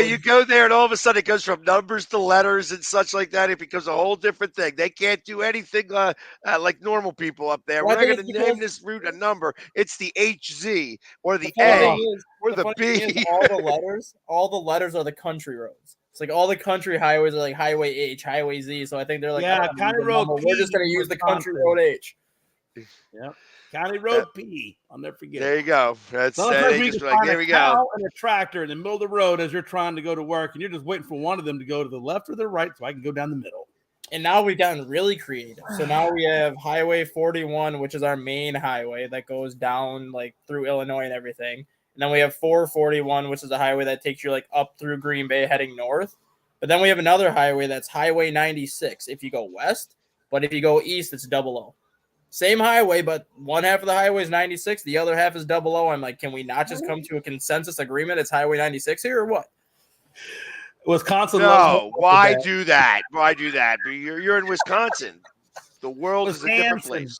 You go there, and all of a sudden it goes from numbers to letters and such like that. It becomes a whole different thing. They can't do anything like normal people up there.
Well,
We're not going to name this route a number. It's the HZ or the
funny
A
thing is-
or the
funny
B.
thing is all the letters are the country roads. It's like all the country highways are like Highway H, Highway Z. So I think they're like,
Yeah,
oh,
County Road
we're
P
just going to use the Country
Wisconsin.
Road H.
Yep. County Road P. I'll never forget.
There you go. That's
Sometimes
they
we
just
can
like,
find
there
a
we
cow
go.
and a tractor in the middle of the road as you're trying to go to work, and you're just waiting for one of them to go to the left or the right so I can go down the middle.
And now we've gotten really creative. So now we have Highway 41, which is our main highway that goes down like through Illinois and everything. And then we have 441, which is a highway that takes you like up through Green Bay heading north. But then we have another highway that's Highway 96 if you go west. But if you go east, it's 00. Same highway, but one half of the highway is 96. The other half is 00. I'm like, can we not just come to a consensus agreement? It's Highway 96 here or what?
Wisconsin.
No, why do that? Why do that? You're in Wisconsin. The world is a different place.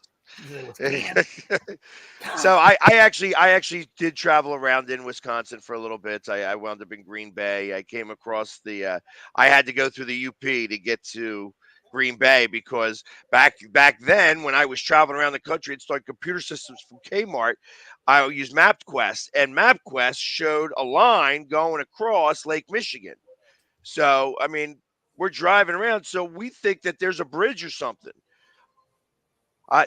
So I actually did travel around in Wisconsin for a little bit. I wound up in Green Bay. I came across I had to go through the UP to get to Green Bay because back then when I was traveling around the country installing computer systems from Kmart, I used MapQuest, and MapQuest showed a line going across Lake Michigan. So I mean, we're driving around, so we think that there's a bridge or something.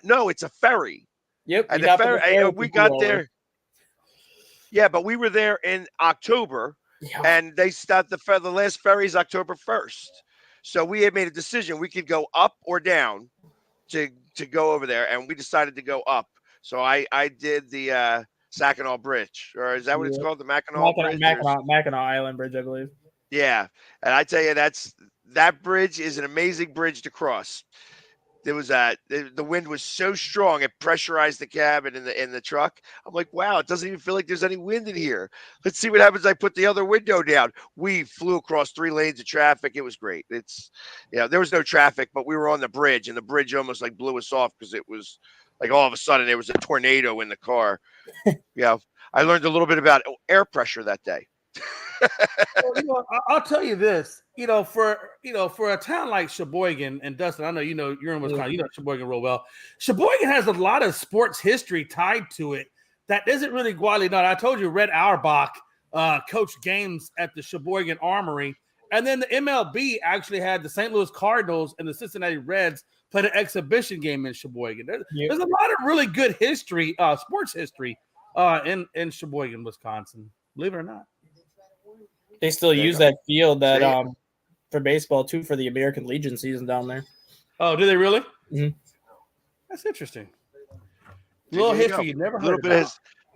No, it's a ferry.
Yep.
And the ferry, we got there. Yeah, but we were there in October, and they stopped the last ferry is October 1st. So we had made a decision. We could go up or down to go over there, and we decided to go up. So I did the Saginaw Bridge, or is that what it's called? The Mackinac Bridge?
Mackinac Island Bridge, I believe.
Yeah, and I tell you, that bridge is an amazing bridge to cross. There was the wind was so strong it pressurized the cabin in the truck. I'm like, wow, it doesn't even feel like there's any wind in here. Let's see what happens. I put the other window down. We flew across 3 lanes of traffic. It was great. There was no traffic, but we were on the bridge, and the bridge almost like blew us off because it was like all of a sudden there was a tornado in the car. I learned a little bit about air pressure that day.
Well, I'll tell you this. For a town like Sheboygan, and Dustin, I know you're in Wisconsin. You know Sheboygan real well. Sheboygan has a lot of sports history tied to it that isn't really widely known. I told you, Red Auerbach coached games at the Sheboygan Armory, and then the MLB actually had the St. Louis Cardinals and the Cincinnati Reds played an exhibition game in Sheboygan. There's a lot of really good history, sports history, in Sheboygan, Wisconsin. Believe it or not.
They still use that field for baseball too for the American Legion season down there.
Oh, do they really?
Mm-hmm.
That's interesting. Little history you never heard about.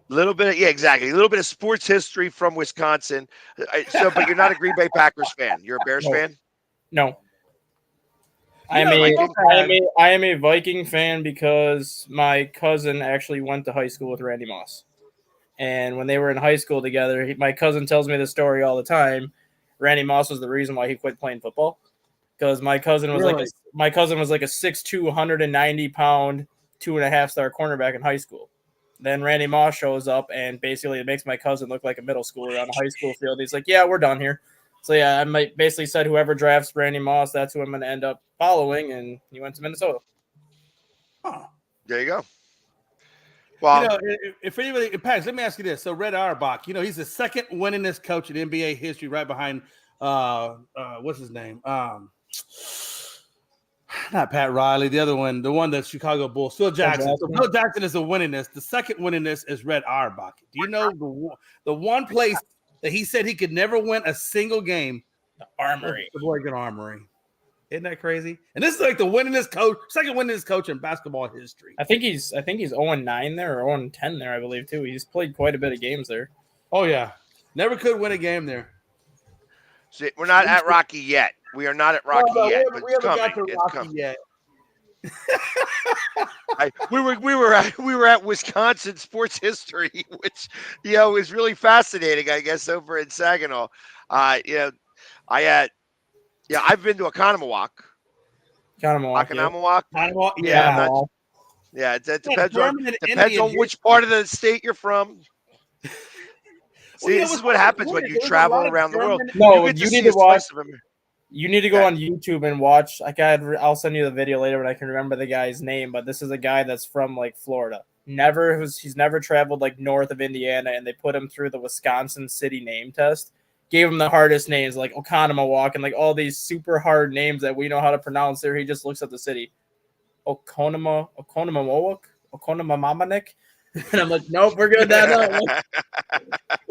Exactly. A little bit of sports history from Wisconsin. But you're not a Green Bay Packers fan. You're a Bears fan?
No. I am a Viking fan because my cousin actually went to high school with Randy Moss. And when they were in high school together, my cousin tells me the story all the time. Randy Moss was the reason why he quit playing football. Because my cousin was
Really?
like a 6'2", 190-pound, 2.5-star cornerback in high school. Then Randy Moss shows up and basically it makes my cousin look like a middle schooler on a high school field. He's like, "Yeah, we're done here." So yeah, I might basically said whoever drafts Randy Moss, that's who I'm going to end up following, and he went to Minnesota.
Huh.
There you go. Well,
If anybody, Pax, let me ask you this. So Red Auerbach, he's the second winningest coach in NBA history, right behind what's his name? Not Pat Riley, the other one, the one that's Chicago Bulls, Phil Jackson. So Phil Jackson is the winningest. The second winningest is Red Auerbach. Do you know the one place that he said he could never win a single game?
The Armory.
The Oregon Armory. Isn't that crazy? And this is like the winningest coach, second winningest coach in basketball history.
I think he's 0-9 there or 0-10 there, I believe too. He's played quite a bit of games there.
Oh yeah, never could win a game there.
See, we're not at Rocky yet. We are not at Rocky yet, but
we
it's
haven't
coming.
got to
It's
Rocky
coming.
yet.
We were at Wisconsin sports history, which is really fascinating. I guess over in Saginaw, I've been to Oconomowoc.
Oconomowoc.
Yeah.
Yeah, it depends on which part of the state you're from. See, this is what happens when you travel around the world.
No,
you
need to watch. You need to go on YouTube and watch. I'll send you the video later when I can remember the guy's name. But this is a guy that's from like Florida. He's never traveled like north of Indiana, and they put him through the Wisconsin city name test. Gave him the hardest names like Oconomowoc and like all these super hard names that we know how to pronounce. There, he just looks at the city, Oconomowoc, Oconomowoc. And I'm like, nope, we're good.
Well,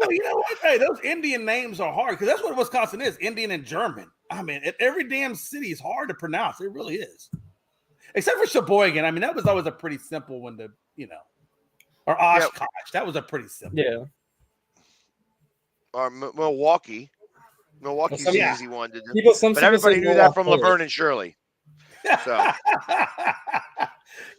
you know what? Hey, those Indian names are hard because that's what Wisconsin is, Indian and German. I mean, every damn city is hard to pronounce. It really is. Except for Sheboygan. I mean, that was always a pretty simple one to, or Oshkosh. Yep. That was a pretty simple
one.
Or Milwaukee. Milwaukee's an easy one to do. But everybody knew that from Laverne and Shirley. So.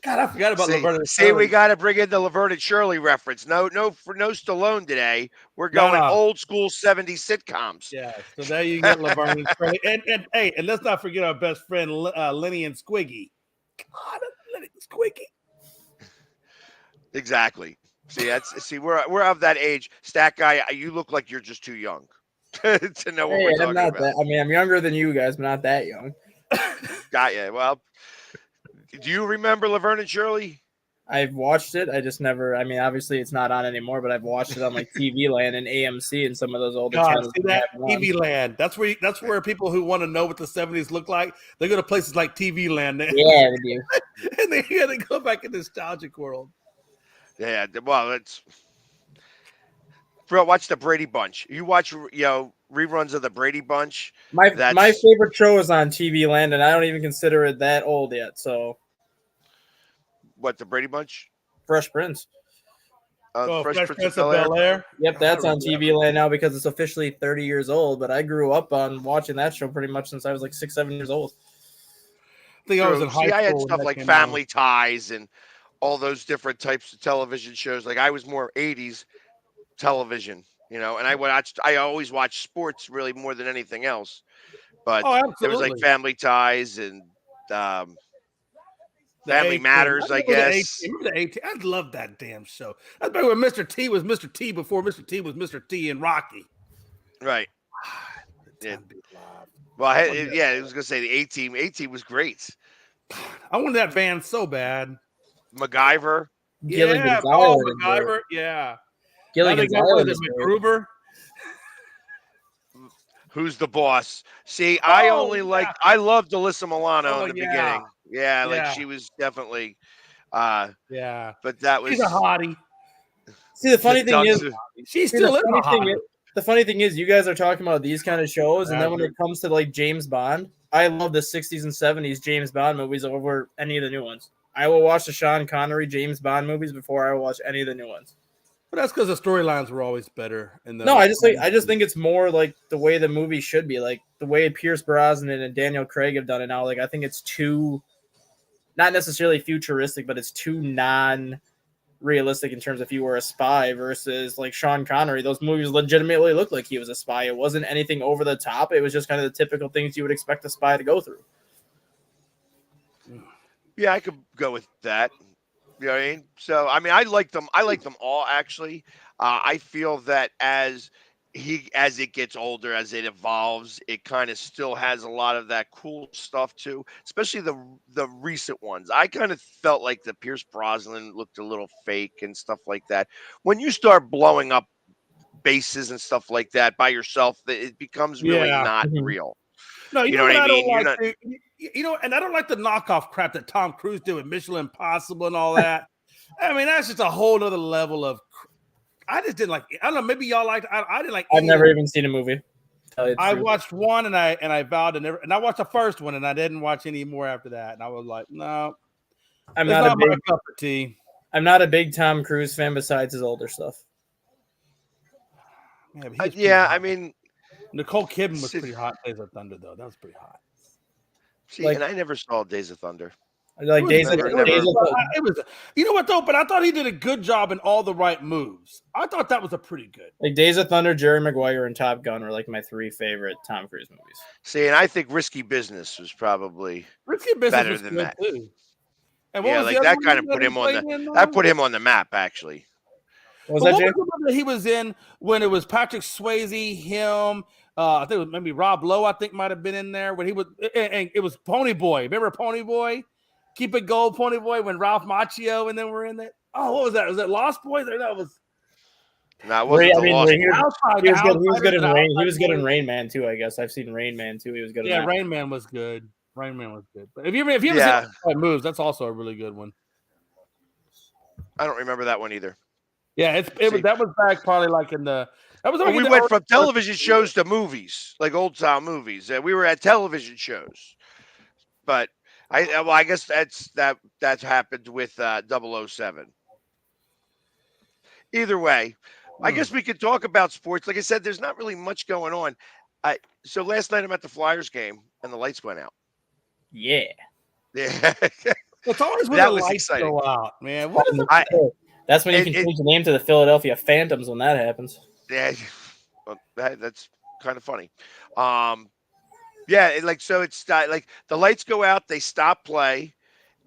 God, I forgot about Laverne and Shirley.
See, we got to bring in the Laverne and Shirley reference. No Stallone today. We're going old school 70s sitcoms.
Yeah, so there you get Laverne and Shirley. And let's not forget our best friend Lenny and Squiggy. God, Lenny and Squiggy.
Exactly. See, we're of that age. Stat guy, you look like you're just too young to know what we're talking about.
I'm younger than you guys, but not that young.
Got you. Well. Do you remember Laverne and Shirley?
I've watched it. I just never. I mean, obviously it's not on anymore, but I've watched it on like TV Land and AMC and some of those older channels.
See that TV Land? That's where people who want to know what the 70s look like, they go to places like TV Land.
Yeah, they do.
And they go back in the nostalgic world.
Yeah, well, it's. Bro, watch the Brady Bunch. You watch, reruns of the Brady Bunch.
My favorite show is on TV Land, and I don't even consider it that old yet. So.
What, the Brady Bunch?
Fresh Prince.
Fresh Prince of Bel-Air?
Yep, that's on TV Land now because it's officially 30 years old, but I grew up on watching that show pretty much since I was like 6-7 years old.
I think I was in high school.
I had stuff like Family Ties and all those different types of television shows. Like I was more 80s television, and I always watched sports really more than anything else. But there was like Family Ties and Family Matters, I guess.
Remember the A-Team? I love that damn show. That's back when Mr. T was Mr. T before Mr. T was Mr. T and Rocky.
Right. Yeah. Well, I was going to say the A-Team. A-Team was great.
I wanted that band so bad.
MacGyver.
MacGyver. Yeah.
Gilligan
MacGruber.
Who's the boss? See, I loved Alyssa Milano in the beginning. Yeah, like she was definitely but that was
she's a hottie.
See, the funny thing is
she's still a hottie.
The funny thing is you guys are talking about these kind of shows, and then when it comes to like James Bond, I love the 60s and 70s James Bond movies over any of the new ones. I will watch the Sean Connery James Bond movies before I will watch any of the new ones.
But that's because the storylines were always better.
I just think it's more like the way the movie should be, like the way Pierce Brosnan and Daniel Craig have done it now. Like I think it's too, not necessarily futuristic, but it's too non-realistic realistic in terms of if you were a spy versus like Sean Connery. Those movies legitimately looked like he was a spy. It wasn't anything over the top. It was just kind of the typical things you would expect a spy to go through.
Yeah, I could go with that. You know what I mean? So I mean, I like them. I like them all actually. I feel that as it gets older, as it evolves, it kind of still has a lot of that cool stuff too. Especially the recent ones. I kind of felt like the Pierce Brosnan looked a little fake and stuff like that. When you start blowing up bases and stuff like that by yourself, it becomes really
Yeah.
not
Mhm.
real.
No, you
You
know
know what
what
I
I don't
mean? You're
like?
not.
And I don't like the knockoff crap that Tom Cruise did with Mission Impossible and all that. I mean, that's just a whole other level of. I just didn't like. I don't know. Maybe y'all liked. I didn't like.
I've
any
never
of
even seen a movie. Tell you the
I
truth.
watched one and I vowed to never. And I watched the first one and I didn't watch any more after that. And I was like, no,
I'm
it's
not a
not my
big
cup of tea.
I'm not a big Tom Cruise fan besides his older stuff.
Yeah, but he was pretty
Yeah, I
hot.
mean,
Nicole Kidman was
see,
pretty hot. Days of Thunder though, that was pretty hot.
Like
and I never saw Days of Thunder.
It was,
Days of
Never,
it was,
never.
it was, you know what though? But I thought he did a good job in all the right moves. I thought that was a pretty good.
like Days of Thunder, Jerry Maguire, and Top Gun were like my 3 favorite Tom Cruise movies.
See, and I think Risky Business was probably
Risky Business
better
was
than
good
that.
too. And what
Yeah,
was the
like
other
that
one
kind of
that
put
he
him on
played
the
in?
that put him on the map actually.
What was
But
that,
what
Jay?
was the one that he was in when it was Patrick Swayze, him? I think it was maybe Rob Lowe. I think might have been in there when he was, and it was Pony Boy. Remember Pony Boy? Keep it gold, Pony Boy. When Ralph Macchio and then we're in there. Oh, what was that? Was it Lost Boys? Or that was
No, it wasn't
I
the
mean,
Lost
he was,
Boys.
Outside.
he
The
was good. He was good
Outsiders
in
and
Rain. He
Outside
was good in
Boys.
Rain Man too. I guess I've seen Rain Man too. He was good.
Yeah,
in that.
Rain Man was good. Rain Man was good. But if you ever seen
Yeah,
Outside Moves, that's also a really good one.
I don't remember that one either.
Yeah, it was
See,
that was back probably like in the that was
well,
like in
we
the
went
early
from television shows to movies, like old style movies. We were at television shows, but I guess that's happened with 007. Either way, I guess we could talk about sports. Like I said, there's not really much going on. So last night I'm at the Flyers game and the lights went out.
Yeah.
Yeah,
It's always when
that
the
was
lights
exciting.
go out, man. What is it?
I
That's when you
it,
can
it
change the name to the Philadelphia Phantoms when that happens.
yeah, well, that's kind of funny. Yeah, so it's like the lights go out, they stop play,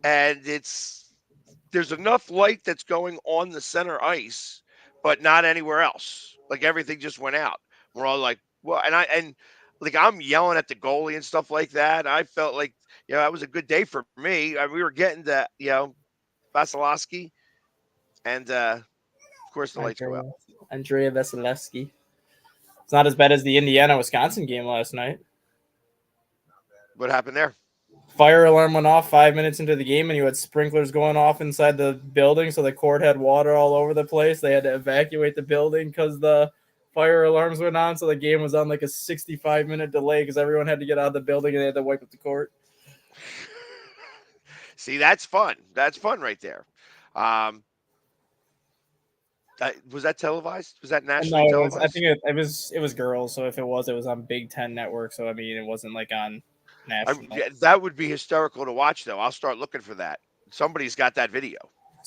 and there's enough light that's going on the center ice, but not anywhere else. Like everything just went out. We're all like, well, and like I'm yelling at the goalie and stuff like that. I felt like that was a good day for me. We were getting to Vasilevsky, and of course the lights go out.
Andrea Vasilevsky. It's not as bad as the Indiana-Wisconsin game last night.
What happened there?
Fire alarm went off 5 minutes into the game, and you had sprinklers going off inside the building, so the court had water all over the place. They had to evacuate the building because the fire alarms went on, so the game was on like a 65-minute delay because everyone had to get out of the building and they had to wipe up the court.
See, that's fun. That's fun right there. Was that televised? Was that nationally
No,
televised?
I think it was girls. So if it was on Big Ten Network. So I mean, it wasn't like on national.
That would be hysterical to watch, though. I'll start looking for that. Somebody's got that video.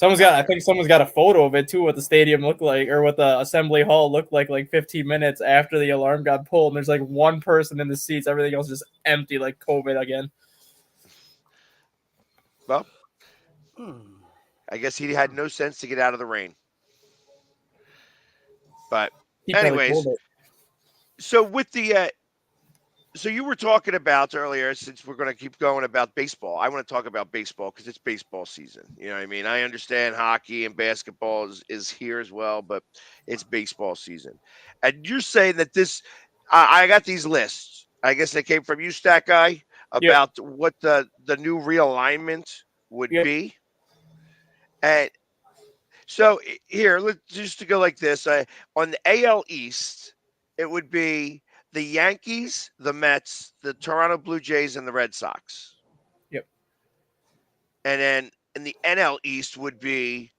I think someone's got a photo of it too, what the stadium looked like, or what the assembly hall looked like 15 minutes after the alarm got pulled. And there's like one person in the seats, everything else just empty, like COVID again.
Well, I guess he had no sense to get out of the rain. But anyways, so with the so you were talking about earlier, since we're going to keep going about baseball, I want to talk about baseball because it's baseball season. You know what I mean? I understand hockey and basketball is here as well, but it's baseball season. And you're saying that I got these lists. I guess they came from you, Stat Guy, about what the new realignment would be. And so here, let's just to go like this. On the AL East, it would be the Yankees, the Mets, the Toronto Blue Jays, and the Red Sox.
Yep.
And then in the NL East would be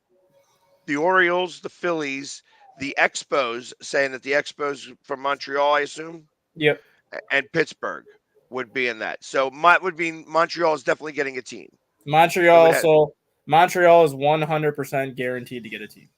the Orioles, the Phillies, the Expos, saying that the Expos from Montreal, I assume.
Yep.
And Pittsburgh would be in that. So would be Montreal is definitely getting a team.
Montreal. So Montreal is 100% guaranteed to get a team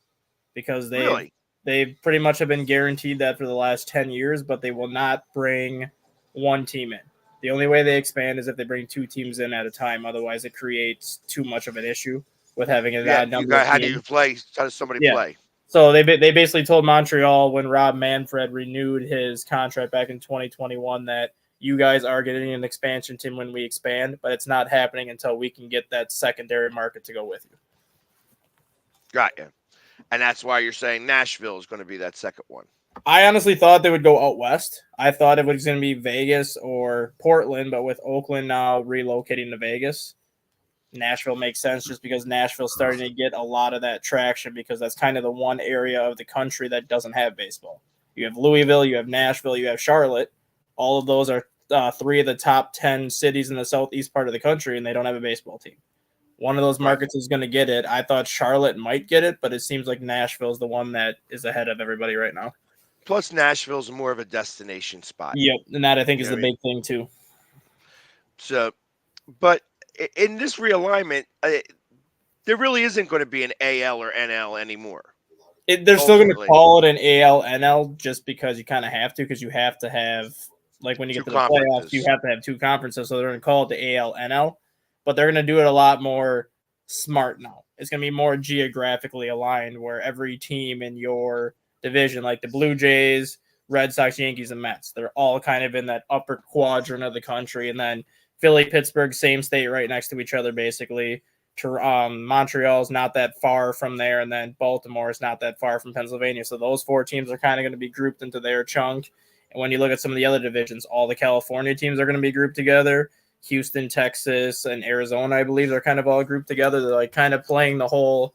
because
Really?
they pretty much have been guaranteed that for the last 10 years, but they will not bring one team in. The only way they expand is if they bring two teams in at a time. Otherwise, it creates too much of an issue with having an
Yeah.
odd
You
number
got
of
how do you
teams.
play? How does somebody
Yeah.
play?
So they basically told Montreal when Rob Manfred renewed his contract back in 2021 that you guys are getting an expansion team when we expand, but it's not happening until we can get that secondary market to go with you.
Got you. And that's why you're saying Nashville is going to be that second one.
I honestly thought they would go out west. I thought it was going to be Vegas or Portland, but with Oakland now relocating to Vegas, Nashville makes sense just because Nashville's starting to get a lot of that traction because that's kind of the one area of the country that doesn't have baseball. You have Louisville, you have Nashville, you have Charlotte. All of those are three of the top 10 cities in the southeast part of the country, and they don't have a baseball team. One of those markets is going to get it. I thought Charlotte might get it, but it seems like Nashville is the one that is ahead of everybody right now.
Plus, Nashville's more of a destination spot.
Yep, and that I think
You
is
know
the
what I mean?
big thing too.
So, but in this realignment, there really isn't going to be an AL or NL anymore.
They're still going to
Ultimately.
call it an AL NL just because you kind of have to, because you have to have, like when you get
Two
to the playoffs, you
conferences.
have to have two conferences. So they're going to call it the AL NL, but they're going to do it a lot more smart now. It's going to be more geographically aligned where every team in your division, like the Blue Jays, Red Sox, Yankees, and Mets, they're all kind of in that upper quadrant of the country. And then Philly, Pittsburgh, same state right next to each other, basically. Montreal's not that far from there, and then Baltimore is not that far from Pennsylvania. So those four teams are kind of going to be grouped into their chunk. And when you look at some of the other divisions, all the California teams are going to be grouped together. Houston, Texas, and Arizona, I believe, they're kind of all grouped together. They're like kind of playing the whole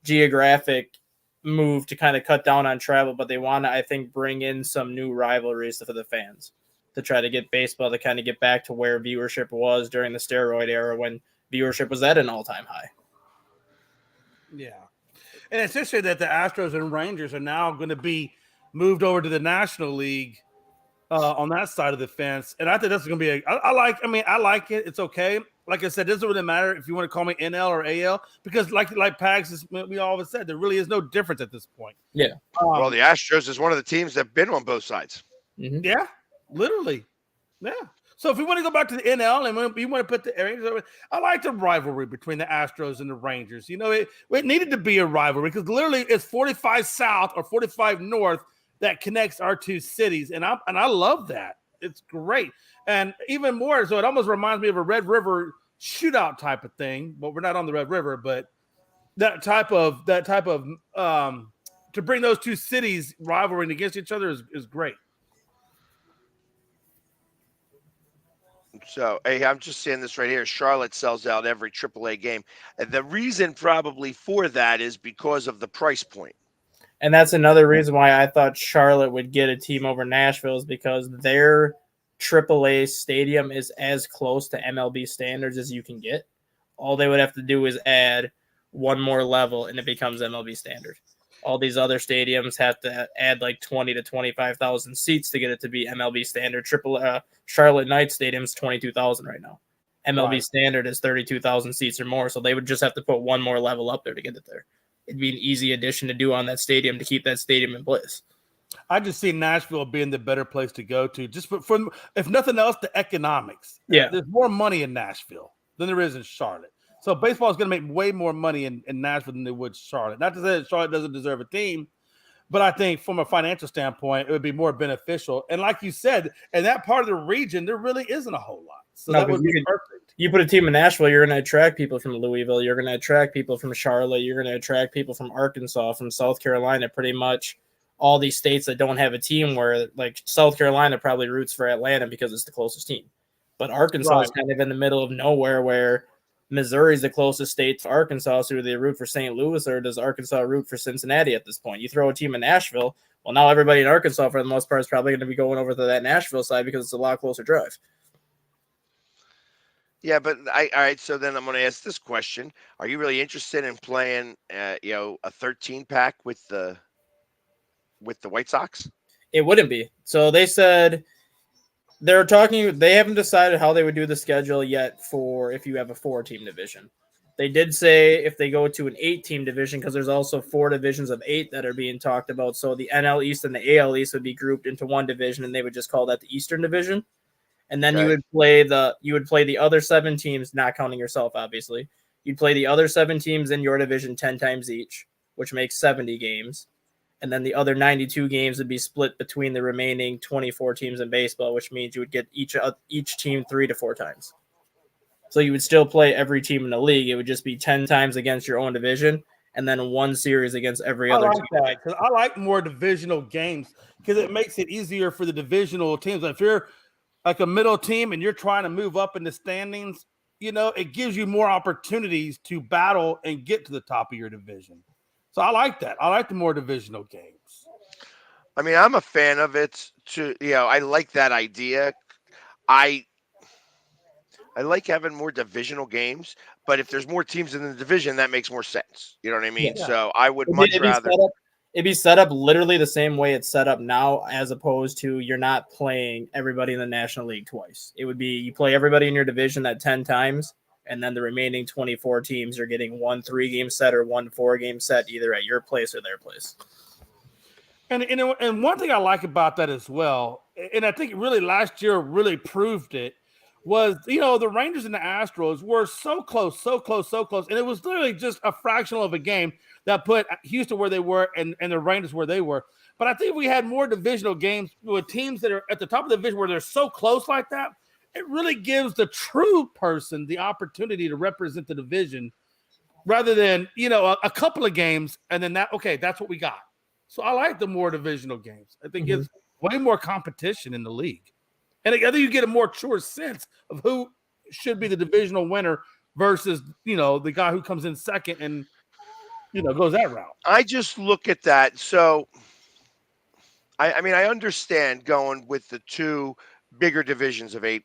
geographic move to kind of cut down on travel, but they want to, I think, bring in some new rivalries for the fans to try to get baseball to kind of get back to where viewership was during the steroid era when viewership was at an all-time high.
Yeah. And it's interesting that the Astros and Rangers are now going to be moved over to the National League on that side of the fence. And I think that's going to be I like it. It's okay. Like I said, it doesn't really matter if you want to call me NL or AL because like Pags, we always said, there really is no difference at this point.
Yeah.
Well, the Astros is one of the teams that have been on both sides.
Mm-hmm.
Yeah, literally. Yeah. So if we want to go back to the NL and you want to put the Rangers, I like the rivalry between the Astros and the Rangers. You know, it needed to be a rivalry because literally it's 45 South or 45 North that connects our two cities, and I love that. It's great, and even more so, it almost reminds me of a Red River shootout type of thing. But we're not on the Red River, but that type of to bring those two cities rivaling against each other is great.
So, hey, I'm just seeing this right here. Charlotte sells out every AAA game. And the reason probably for that is because of the price point.
And that's another reason why I thought Charlotte would get a team over Nashville is because their AAA stadium is as close to MLB standards as you can get. All they would have to do is add one more level and it becomes MLB standard. All these other stadiums have to add like 20 to 25,000 seats to get it to be MLB standard. Charlotte Knights Stadium is 22,000 right now. MLB standard is 32,000 seats or more, so they would just have to put one more level up there to get it there. It'd be an easy addition to do on that stadium to keep that stadium in place.
I just see Nashville being the better place to go to, just for if nothing else, the economics.
Yeah.
There's more money in Nashville than there is in Charlotte. So baseball is going to make way more money in Nashville than they would Charlotte. Not to say that Charlotte doesn't deserve a team, but I think from a financial standpoint, it would be more beneficial. And like you said, in that part of the region, there really isn't a whole lot. So that would be perfect.
You put a team in Nashville, you're going to attract people from Louisville. You're going to attract people from Charlotte. You're going to attract people from Arkansas, from South Carolina, pretty much all these states that don't have a team where, like, South Carolina probably roots for Atlanta because it's the closest team. But Arkansas is kind of in the middle of nowhere where Missouri is the closest state to Arkansas. So do they root for St. Louis or does Arkansas root for Cincinnati at this point? You throw a team in Nashville, well, now everybody in Arkansas, for the most part, is probably going to be going over to that Nashville side because it's a lot closer drive.
Yeah, but all right. So then I'm going to ask this question: are you really interested in playing, a 13 pack with the White Sox?
It wouldn't be. So they said they're talking. They haven't decided how they would do the schedule yet for if you have a 4-team division. They did say if they go to an 8-team division, because there's also 4 divisions of 8 that are being talked about. So the NL East and the AL East would be grouped into one division, and they would just call that the Eastern Division. And then you would play the other 7 teams, not counting yourself, obviously. You'd play the other 7 teams in your division 10 times each, which makes 70 games. And then the other 92 games would be split between the remaining 24 teams in baseball, which means you would get each team 3 to 4 times. So you would still play every team in the league. It would just be 10 times against your own division and then 1 series against every other team.
I like that because I like more divisional games because it makes it easier for the divisional teams. If you're like a middle team and you're trying to move up in the standings, it gives you more opportunities to battle and get to the top of your division. So I like that. I like the more divisional games.
I mean, I'm a fan of it too. I like that idea. I like having more divisional games, but if there's more teams in the division, that makes more sense. You know what I mean?
Yeah.
So I would much rather.
It'd be set up literally the same way it's set up now, as opposed to you're not playing everybody in the National League twice. It would be you play everybody in your division that 10 times, and then the remaining 24 teams are getting 1 3-game set or 1 4-game set, either at your place or their place.
And one thing I like about that as well, and I think really last year really proved it, was, the Rangers and the Astros were so close, and it was literally just a fractional of a game that put Houston where they were and the Rangers where they were. But I think we had more divisional games with teams that are at the top of the division where they're so close like that. It really gives the true person the opportunity to represent the division rather than, a couple of games and then that's what we got. So I like the more divisional games. I think it's way more competition in the league. And I think you get a more truer sense of who should be the divisional winner versus, the guy who comes in second and, goes that route.
I just look at that. So, I mean, I understand going with the 2 bigger divisions of 8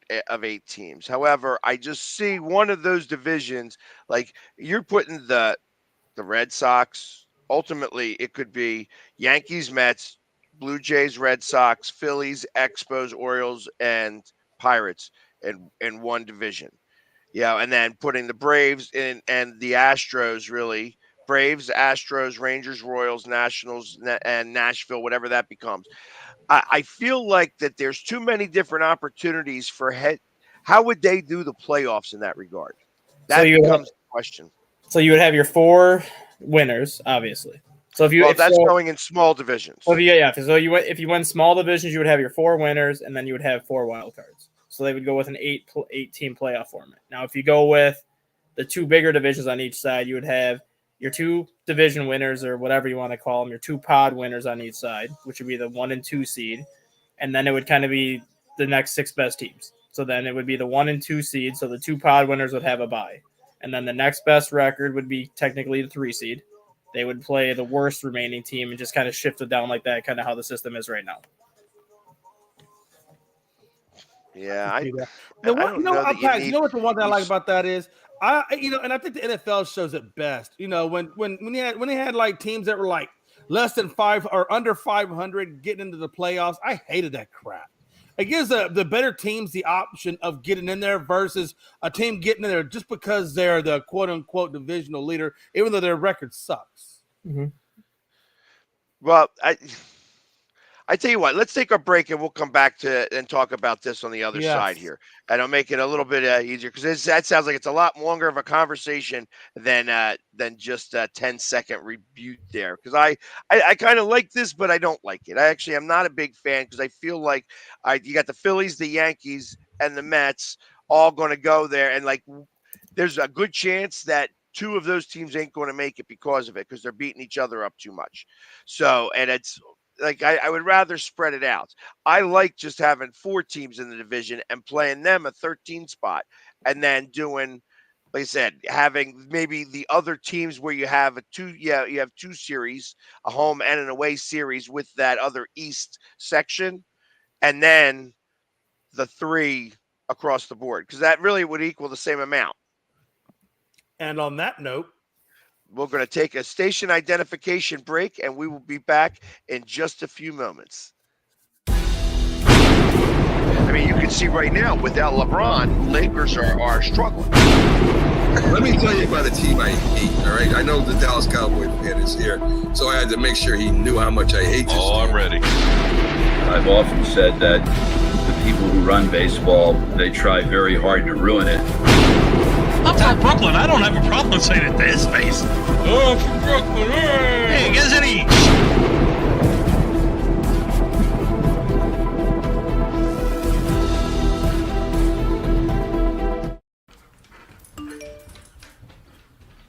teams. However, I just see one of those divisions, like you're putting the Red Sox. Ultimately, it could be Yankees, Mets, Blue Jays, Red Sox, Phillies, Expos, Orioles, and Pirates in one division. And then putting the Braves in and the Astros, really. Braves, Astros, Rangers, Royals, Nationals, and Nashville, whatever that becomes. I feel like that there's too many different opportunities for how would they do the playoffs in that regard? That becomes the question.
So you would have your 4 winners, obviously. So
that's going in small divisions.
So if you win small divisions, you would have your 4 winners, and then you would have 4 wild cards. So they would go with an 8-team playoff format. Now, if you go with the 2 bigger divisions on each side, you would have your 2 division winners, or whatever you want to call them, your 2 pod winners on each side, which would be the 1 and 2 seed, and then it would kind of be the next 6 best teams. So then it would be the 1 and 2 seed. So the 2 pod winners would have a bye, and then the next best record would be technically the 3 seed. They would play the worst remaining team and just kind of shift it down like that, kind of how the system is right now.
Yeah,
you know what the one thing I like about that is, and I think the NFL shows it best. When they had like teams that were like less than 5 or under 500 getting into the playoffs, I hated that crap. It gives the better teams the option of getting in there versus a team getting in there just because they're the quote unquote divisional leader, even though their record sucks.
Mm-hmm.
Well, I tell you what, let's take a break and we'll come back and talk about this on the other side here. And I'll make it a little bit easier because that sounds like it's a lot longer of a conversation than just a 10-second rebuke there. Because I kind of like this, but I don't like it. I'm not a big fan because I feel like you got the Phillies, the Yankees, and the Mets all going to go there. And like there's a good chance that 2 of those teams ain't going to make it because of it because they're beating each other up too much. So, and it's like I would rather spread it out. I like just having 4 teams in the division and playing them a 13 spot and then doing, like I said, having maybe the other teams where you have you have 2 series, a home and an away series with that other East section, and then the 3 across the board because that really would equal the same amount.
And on that note,
we're going to take a station identification break, and we will be back in just a few moments. I mean, you can see right now without LeBron, Lakers are struggling.
Let me tell you about a team I hate. All right, I know the Dallas Cowboy fan is here, so I had to make sure he knew how much I hate this.
Oh, I'm ready.
I've often said that the people who run baseball, they try very hard to ruin it.
I'm from Brooklyn. I don't have a problem saying it to his face. Oh, I'm from Brooklyn. Hey, guess any.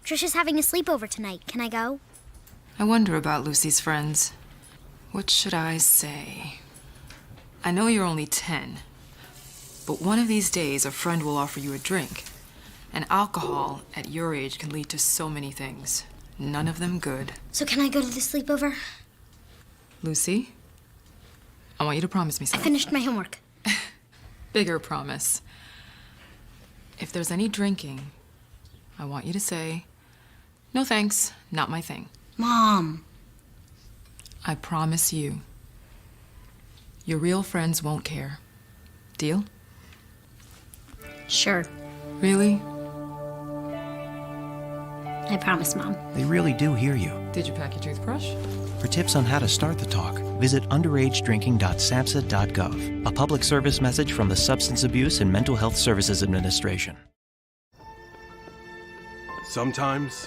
Trisha's having a sleepover tonight. Can I go?
I wonder about Lucy's friends. What should I say? I know you're only 10, but one of these days a friend will offer you a drink. And alcohol at your age can lead to so many things. None of them good.
So can I go to the sleepover?
Lucy, I want you to promise me
I
something.
finished my homework.
Bigger promise. If there's any drinking, I want you to say, "No thanks, not my thing."
Mom.
I promise you. Your real friends won't care. Deal?
Sure.
Really?
I promise, Mom.
They really do hear you.
Did you pack your toothbrush?
For tips on how to start the talk, visit underagedrinking.samhsa.gov. A public service message from the Substance Abuse and Mental Health Services Administration.
Sometimes,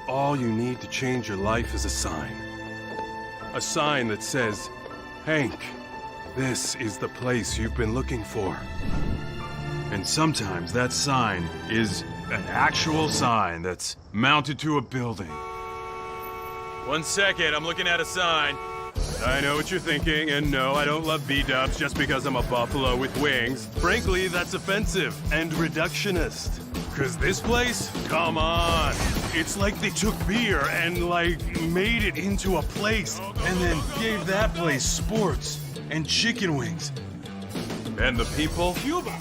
all you need to change your life is a sign. A sign that says, "Hank, this is the place you've been looking for." And sometimes that sign is an actual sign that's mounted to a building. 1 second, I'm looking at a sign. I know what you're thinking, and no, I don't love B-dubs just because I'm a buffalo with wings. Frankly, that's offensive and reductionist. Cause this place, come on. It's like they took beer and made it into a place and then gave that place sports and chicken wings. And the people? Cuba.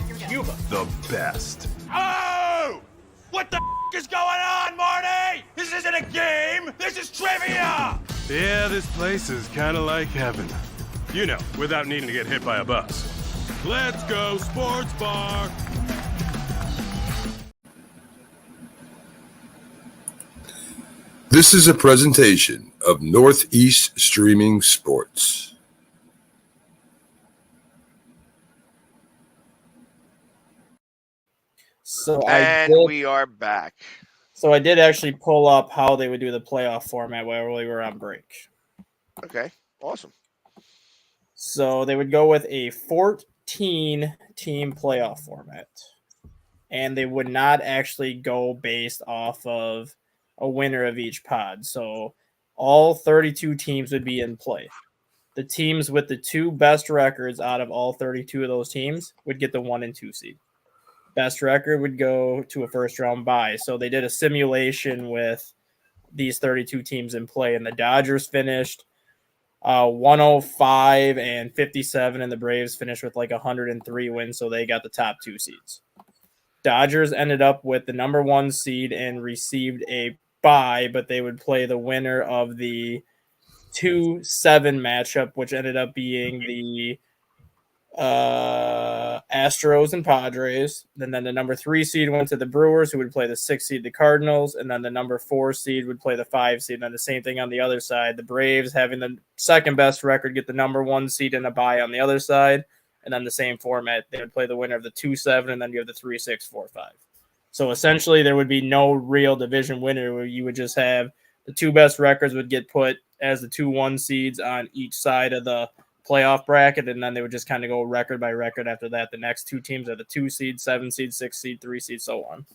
The best. Oh! What the is going on, Marty? This isn't a game. This is trivia. Yeah, this place is kind of like heaven. You know, without needing to get hit by a bus. Let's go, sports bar.
This is a presentation of Northeast Streaming Sports.
So
We are back.
So I did actually pull up how they would do the playoff format while we were on break.
Okay, awesome.
So they would go with a 14-team playoff format. And they would not actually go based off of a winner of each pod. So all 32 teams would be in play. The teams with the two best records out of all 32 of those teams would get the 1 and 2 seed. Best record would go to a first round bye. So they did a simulation with these 32 teams in play, and the Dodgers finished 105 and 57, and the Braves finished with 103 wins, so they got the top 2 seeds. Dodgers ended up with the number 1 seed and received a bye, but they would play the winner of the 2-7 matchup, which ended up being the Astros and Padres. And then the number 3 seed went to the Brewers, who would play the 6 seed, the Cardinals. And then the number 4 seed would play the 5 seed. And then the same thing on the other side. The Braves, having the second best record, get the number 1 seed and a bye on the other side. And then the same format, they would play the winner of the 2-7, and then you have the 3-6-4-5. So essentially, there would be no real division winner. Where you would just have the 2 best records would get put as the 2-1 seeds on each side of the playoff bracket, and then they would just kind of go record by record after that. The next 2 teams are the 2 seed, 7 seed, 6 seed, 3 seed, so on.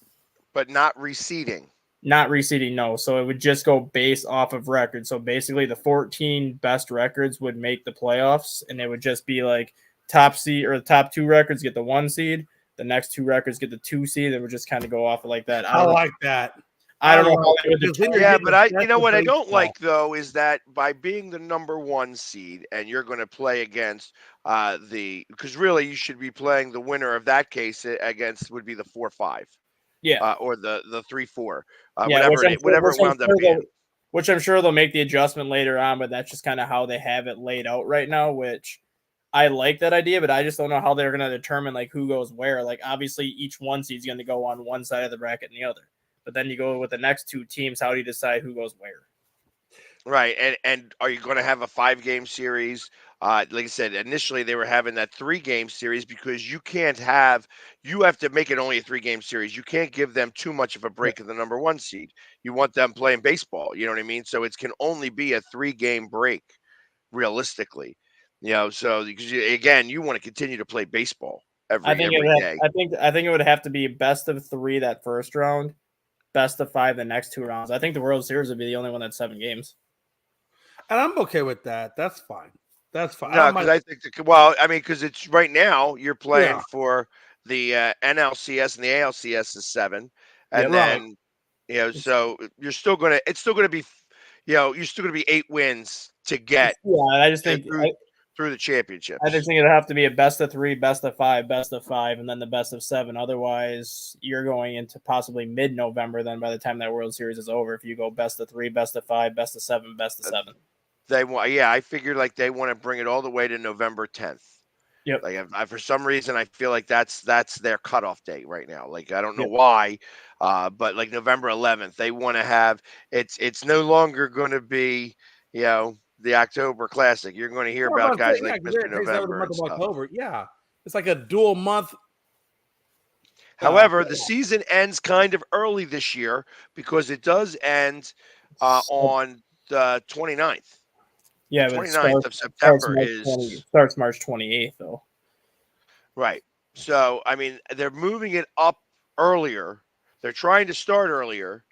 But not reseeding.
Not reseeding, no. So it would just go based off of record. So basically, the 14 best records would make the playoffs, and it would just be top seed or the top 2 records get the 1 seed. The next 2 records get the 2 seed. It would just kind of go off like that.
I like that.
I don't know how they would determine.
Yeah, but you know what I don't like though is that by being the number 1 seed and you're going to play against because really you should be playing the winner of that case against would be the 4-5.
Yeah.
Or the 3-4.
Yeah,
whatever it wound up being.
Which I'm sure they'll make the adjustment later on, but that's just kind of how they have it laid out right now, which I like that idea, but I just don't know how they're going to determine like who goes where. Like obviously each one seed's going to go on one side of the bracket and the other. But then you go with the next two teams. How do you decide who goes where?
Right, and are you going to have a 5-game series? Like I said, initially they were having that 3-game series because you have to make it only a 3-game series. You can't give them too much of a
Yeah.
break of the number 1 seed. You want them playing baseball, you know what I mean? So it can only be a 3-game break realistically. So because again, you want to continue to play baseball
I
every
think it
every
would have,
day.
I think it would have to be best of 3 that first round, best of 5 the next 2 rounds. I think the World Series would be the only one that's 7 games.
And I'm okay with that. That's fine. That's fine. I
No,
don't
because
mind.
I think well, I mean, because it's right now you're playing
Yeah.
for the NLCS and the ALCS is 7, and
Yep.
Right.
then
It's,
so it's still gonna be, you're still gonna be 8 wins to get
yeah, I just
to,
think
through the
I just
championships.
think it'd have to be a best of 3, best of 5, and then the best of 7. Otherwise, you're going into possibly mid-November. Then by the time that World Series is over, if you go best of 3, best of 5, best of 7, best of 7.
They want, yeah, I figured like they want to bring it all the way to November 10th.
Yep.
Like for some reason, I feel like that's their cutoff date right now. Like I don't know
Yep.
why, but like November 11th, they want to have it's no longer going to be the October Classic. You're going to hear
Well, I'm
about
about to
guys
say, yeah,
like
because
Mr.
it takes over the
November
month
and
of
stuff.
October. Yeah. It's like a dual month.
However, the
Playoff.
season ends kind of early this year because it does end on the 29th. The
Yeah, but
29th of September is
Starts March 28th though.
right. So, I mean, they're moving it up earlier. They're trying to start earlier,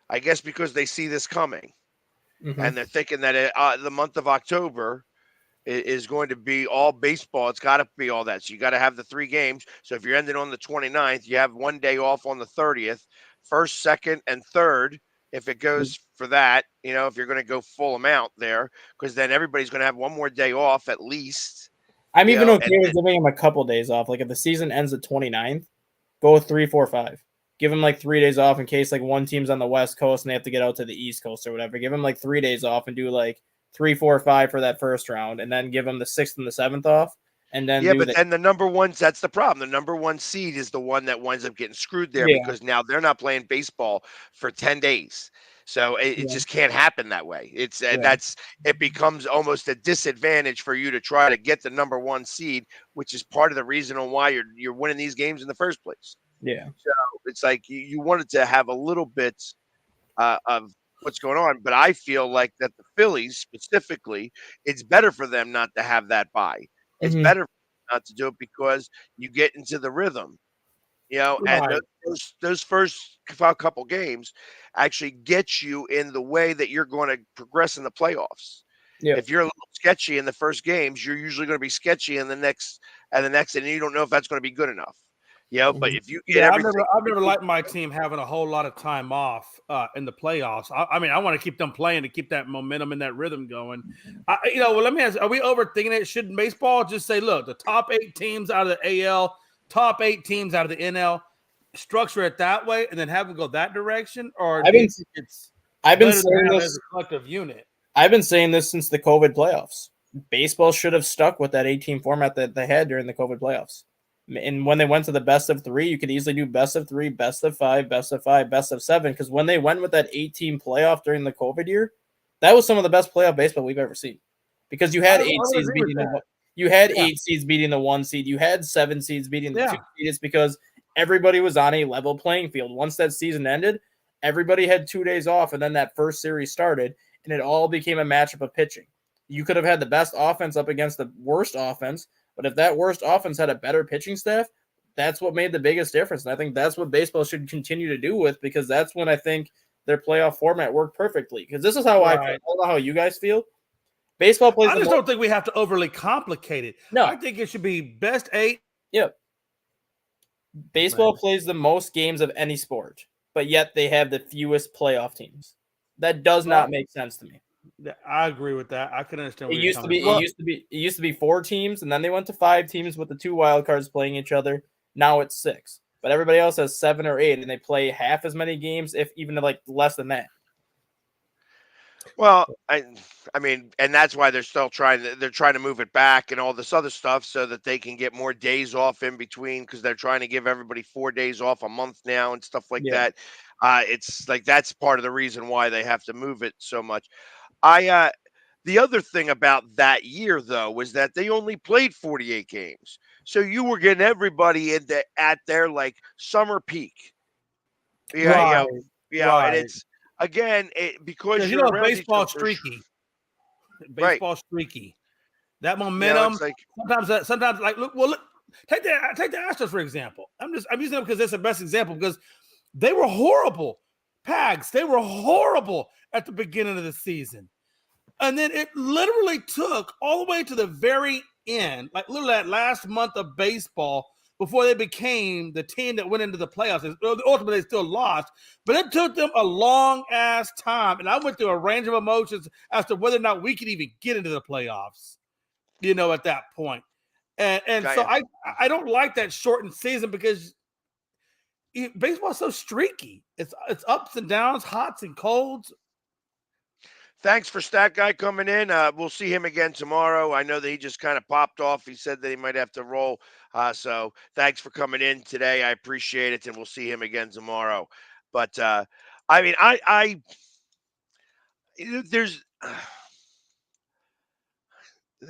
I guess, because they see this coming.
Mm-hmm.
And they're thinking that the month of October is going to be all baseball. It's got to be all that. So you got to have the 3 games. So if you're ending on the 29th, you have one day off on the 30th, first, second, and third. If it goes for that, if you're going to go full amount there, because then everybody's going to have one more day off at least,
I'm even okay
and
with giving him a couple days off. Like if the season ends at 29th, go 3, 4, 5. Give him like 3 days off in case like one team's on the West Coast and they have to get out to the East Coast or whatever. Give him like 3 days off and do like 3, 4, 5 for that first round, and then give him the 6th and the 7th off, and then
yeah,
do
but
the
then the number one, that's the problem. The number 1 seed is the one that winds up getting screwed there
yeah
because now they're not playing baseball for 10 days. So it
yeah
just can't happen that way. It's
yeah
it becomes almost a disadvantage for you to try to get the number 1 seed, which is part of the reason on why you're winning these games in the first place.
yeah.
So it's like you wanted to have a little bit of what's going on, but I feel like that the Phillies specifically, it's better for them not to have that bye. It's
Mm-hmm.
better not to do it because you get into the rhythm, and
Right.
those first couple games actually get you in the way that you're going to progress in the playoffs.
Yeah.
If you're a little sketchy in the first games, you're usually going to be sketchy in the next, and you don't know if that's going to be good enough. But
Mm-hmm.
if you get
Yeah,
everything,
I've never liked my team having a whole lot of time off in the playoffs. I mean, I want to keep them playing to keep that momentum and that rhythm going. Well, let me ask: are we overthinking it? Should baseball just say, look, the top 8 teams out of the AL, top 8 teams out of the NL, structure it that way, and then have them go that direction, or
I've
do you
been
think it's
I've been
better to
saying
have it as
this.
a collective unit?
I've been saying this since the COVID playoffs. Baseball should have stuck with that 18 format that they had during the COVID playoffs. And when they went to the best of 3, you could easily do best of 3, best of 5, best of 5, best of 7. Because when they went with that 18 playoff during the COVID year, that was some of the best playoff baseball we've ever seen. Because you had
I would agree with that.
you had
Yeah.
8 seeds beating the 1 seed, you had 7 seeds beating the 2
Yeah.
seed. It's because everybody was on a level playing field. Once that season ended, everybody had 2 days off, and then that first series started, and it all became a matchup of pitching. You could have had the best offense up against the worst offense, but if that worst offense had a better pitching staff, that's what made the biggest difference. And I think that's what baseball should continue to do with, because that's when I think their playoff format worked perfectly. Because this is how I feel. I don't know how you guys feel. Baseball plays.
I just don't think we have to overly complicate it.
No.
I think it should be best 8.
Yep. Baseball plays the most games of any sport, but yet they have the fewest playoff teams. That does not make sense to me.
I agree with that. I can understand.
It used to be 4 teams, and then they went to 5 teams with the 2 wild cards playing each other. Now it's 6, but everybody else has 7 or 8, and they play half as many games, if even like less than that.
Well, I mean, and that's why they're trying to move it back and all this other stuff so that they can get more days off in between because they're trying to give everybody 4 days off a month now and stuff like
Yeah.
that. It's like that's part of the reason why they have to move it so much. I The other thing about that year though was that they only played 48 games. So you were getting everybody at their like summer peak. Yeah,
Right,
and
right.
it's again because
Because
you're around each
baseball's
other.
streaky.
Right.
Baseball's streaky. That
It's
momentum.
like
Sometimes like look. Take the Astros for example. I'm using them because it's the best example because they were horrible. Pags. They were horrible at the beginning of the season. And then it literally took all the way to the very end, like literally that last month of baseball, before they became the team that went into the playoffs. Ultimately, they still lost, but it took them a long ass time. And I went through a range of emotions as to whether or not we could even get into the playoffs, at that point. And so
I,
I don't like that shortened season because baseball is so streaky. It's ups and downs, hots and colds.
thanks for Stat Guy coming in. We'll see him again tomorrow. I know that he just kind of popped off. He said that he might have to roll. So thanks for coming in today. I appreciate it, and we'll see him again tomorrow. But I mean, there's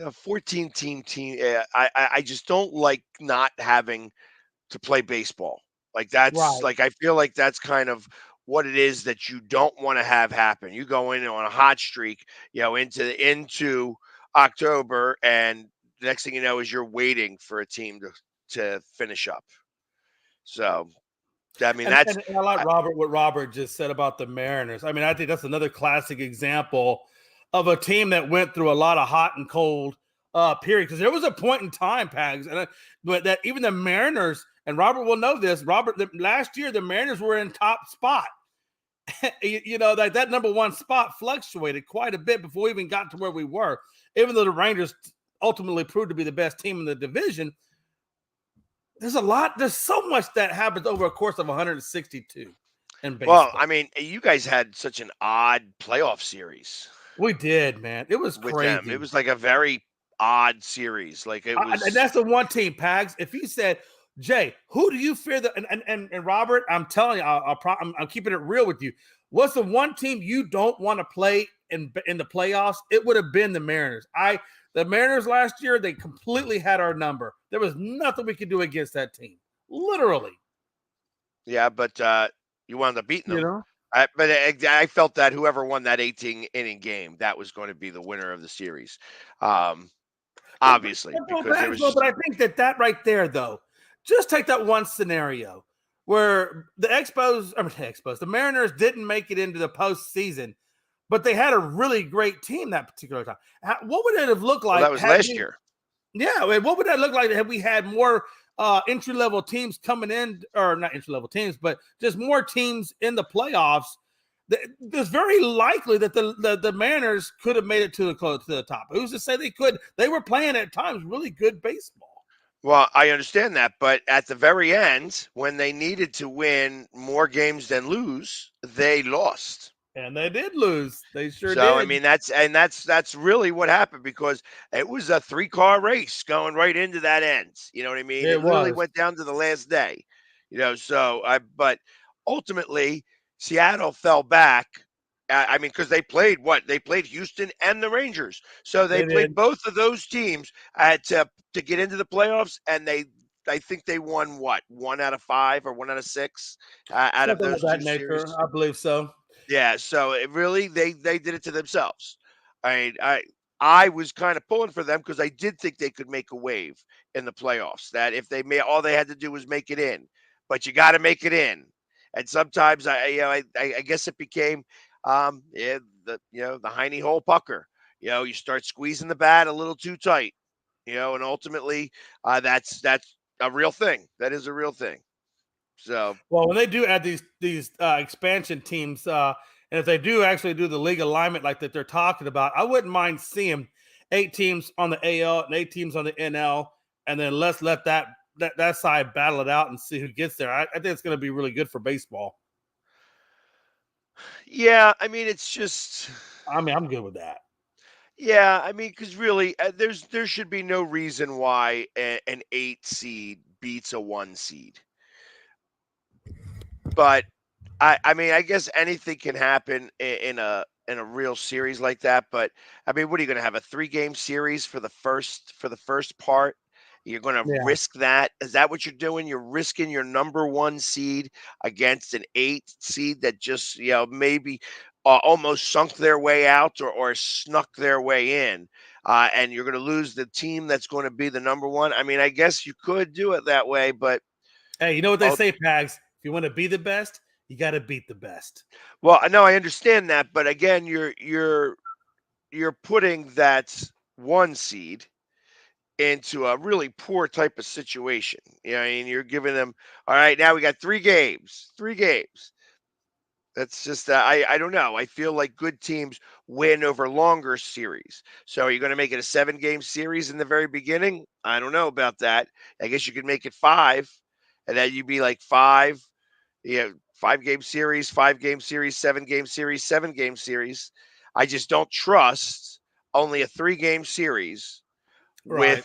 a 14 team. I just don't like not having to play baseball. Like that's
Right.
like I feel like that's kind of what it is that you don't want to have happen. You go in on a hot streak, into October, and the next thing you know is you're waiting for a team to finish up. So I mean
And,
that's
and I like
I,
what Robert just said about the Mariners. I mean, I think that's another classic example of a team that went through a lot of hot and cold period. Because there was a point in time, Pags, but that even the Mariners, and Robert will know this. Last year the Mariners were in top spot. That number one spot fluctuated quite a bit before we even got to where we were. Even though the Rangers ultimately proved to be the best team in the division, there's so much that happens over a course of 162 in
well,
baseball.
I mean, you guys had such an odd playoff series
We did, man. It was
with them. It
crazy.
was like a very odd series. Like it
And
was
that's the one team, Pags. If you said, Jay, who do you fear that? And Robert, I'm telling you, I'm keeping it real with you. What's the one team you don't want to play in the playoffs? It would have been the Mariners. The Mariners last year, they completely had our number. There was nothing we could do against that team. Literally.
Yeah, but you wound up beating
You
them.
know?
I felt that whoever won that 18 inning game, that was going to be the winner of the series. Um, Obviously, because there was
But
just
I think that right there, though, just take that one scenario where the Mariners didn't make it into the postseason, but they had a really great team that particular time. What would it have looked
well, that
like
was
had
last
we?
year.
Yeah, I mean, what would that look like had we had more entry level teams coming in, or not entry level teams, but just more teams in the playoffs? It's very likely that the Mariners could have made it to the top. Who's to say they could? They were playing at times really good baseball,
Well, I understand that, but at the very end, when they needed to win more games than lose, they lost.
and they did lose. They sure
So I
did.
mean that's really what happened because it was a three-car race going right into that end. You know what I mean? It
It
literally
was.
went down to the last day. So I but ultimately Seattle fell back. I mean, because they played what? They played Houston and the Rangers. So they
They
played
did
both of those teams to get into the playoffs, and I think they won what 1 out of 5 or 1 out of 6 out of
something of
those two
that nature.
series.
I believe so.
Yeah, so it really they did it to themselves. I mean, I was kind of pulling for them because I did think they could make a wave in the playoffs. That if they made all they had to do was make it in, but you got to make it in. And sometimes I guess it became the hiney hole pucker. You start squeezing the bat a little too tight. And ultimately that's a real thing. That is a real thing. So
Well, when they do add these expansion teams, and if they do actually do the league alignment like that they're talking about, I wouldn't mind seeing 8 teams on the AL and 8 teams on the NL, and then let's let that side battle it out and see who gets there. I think it's going to be really good for baseball.
Yeah, I mean, it's just.
I mean, I'm good with that.
Yeah, I mean, because really, there should be no reason why an 8 seed beats a 1 seed. But I mean, I guess anything can happen in a real series like that. But I mean, what are you going to have a 3 game series for the first part? You're going to
Yeah.
risk that? Is that what you're doing? You're risking your number 1 seed against an 8 seed that just maybe almost sunk their way out or snuck their way in, and you're going to lose the team that's going to be the number one. I mean, I guess you could do it that way, but
Hey, you know what they
oh,
say, Pags? If you want to be the best, you got to beat the best.
well, I know I understand that, but again, you're putting that 1 seed into a really poor type of situation. I mean, you're giving them, all right, now we got 3 games, 3 games. That's just, I don't know. I feel like good teams win over longer series. So are you going to make it a 7 game series in the very beginning? I don't know about that. I guess you could make it five, and then you'd be like five, 5 game series, 5 game series, 7 game series, 7 game series. I just don't trust only a 3 game series with
Right.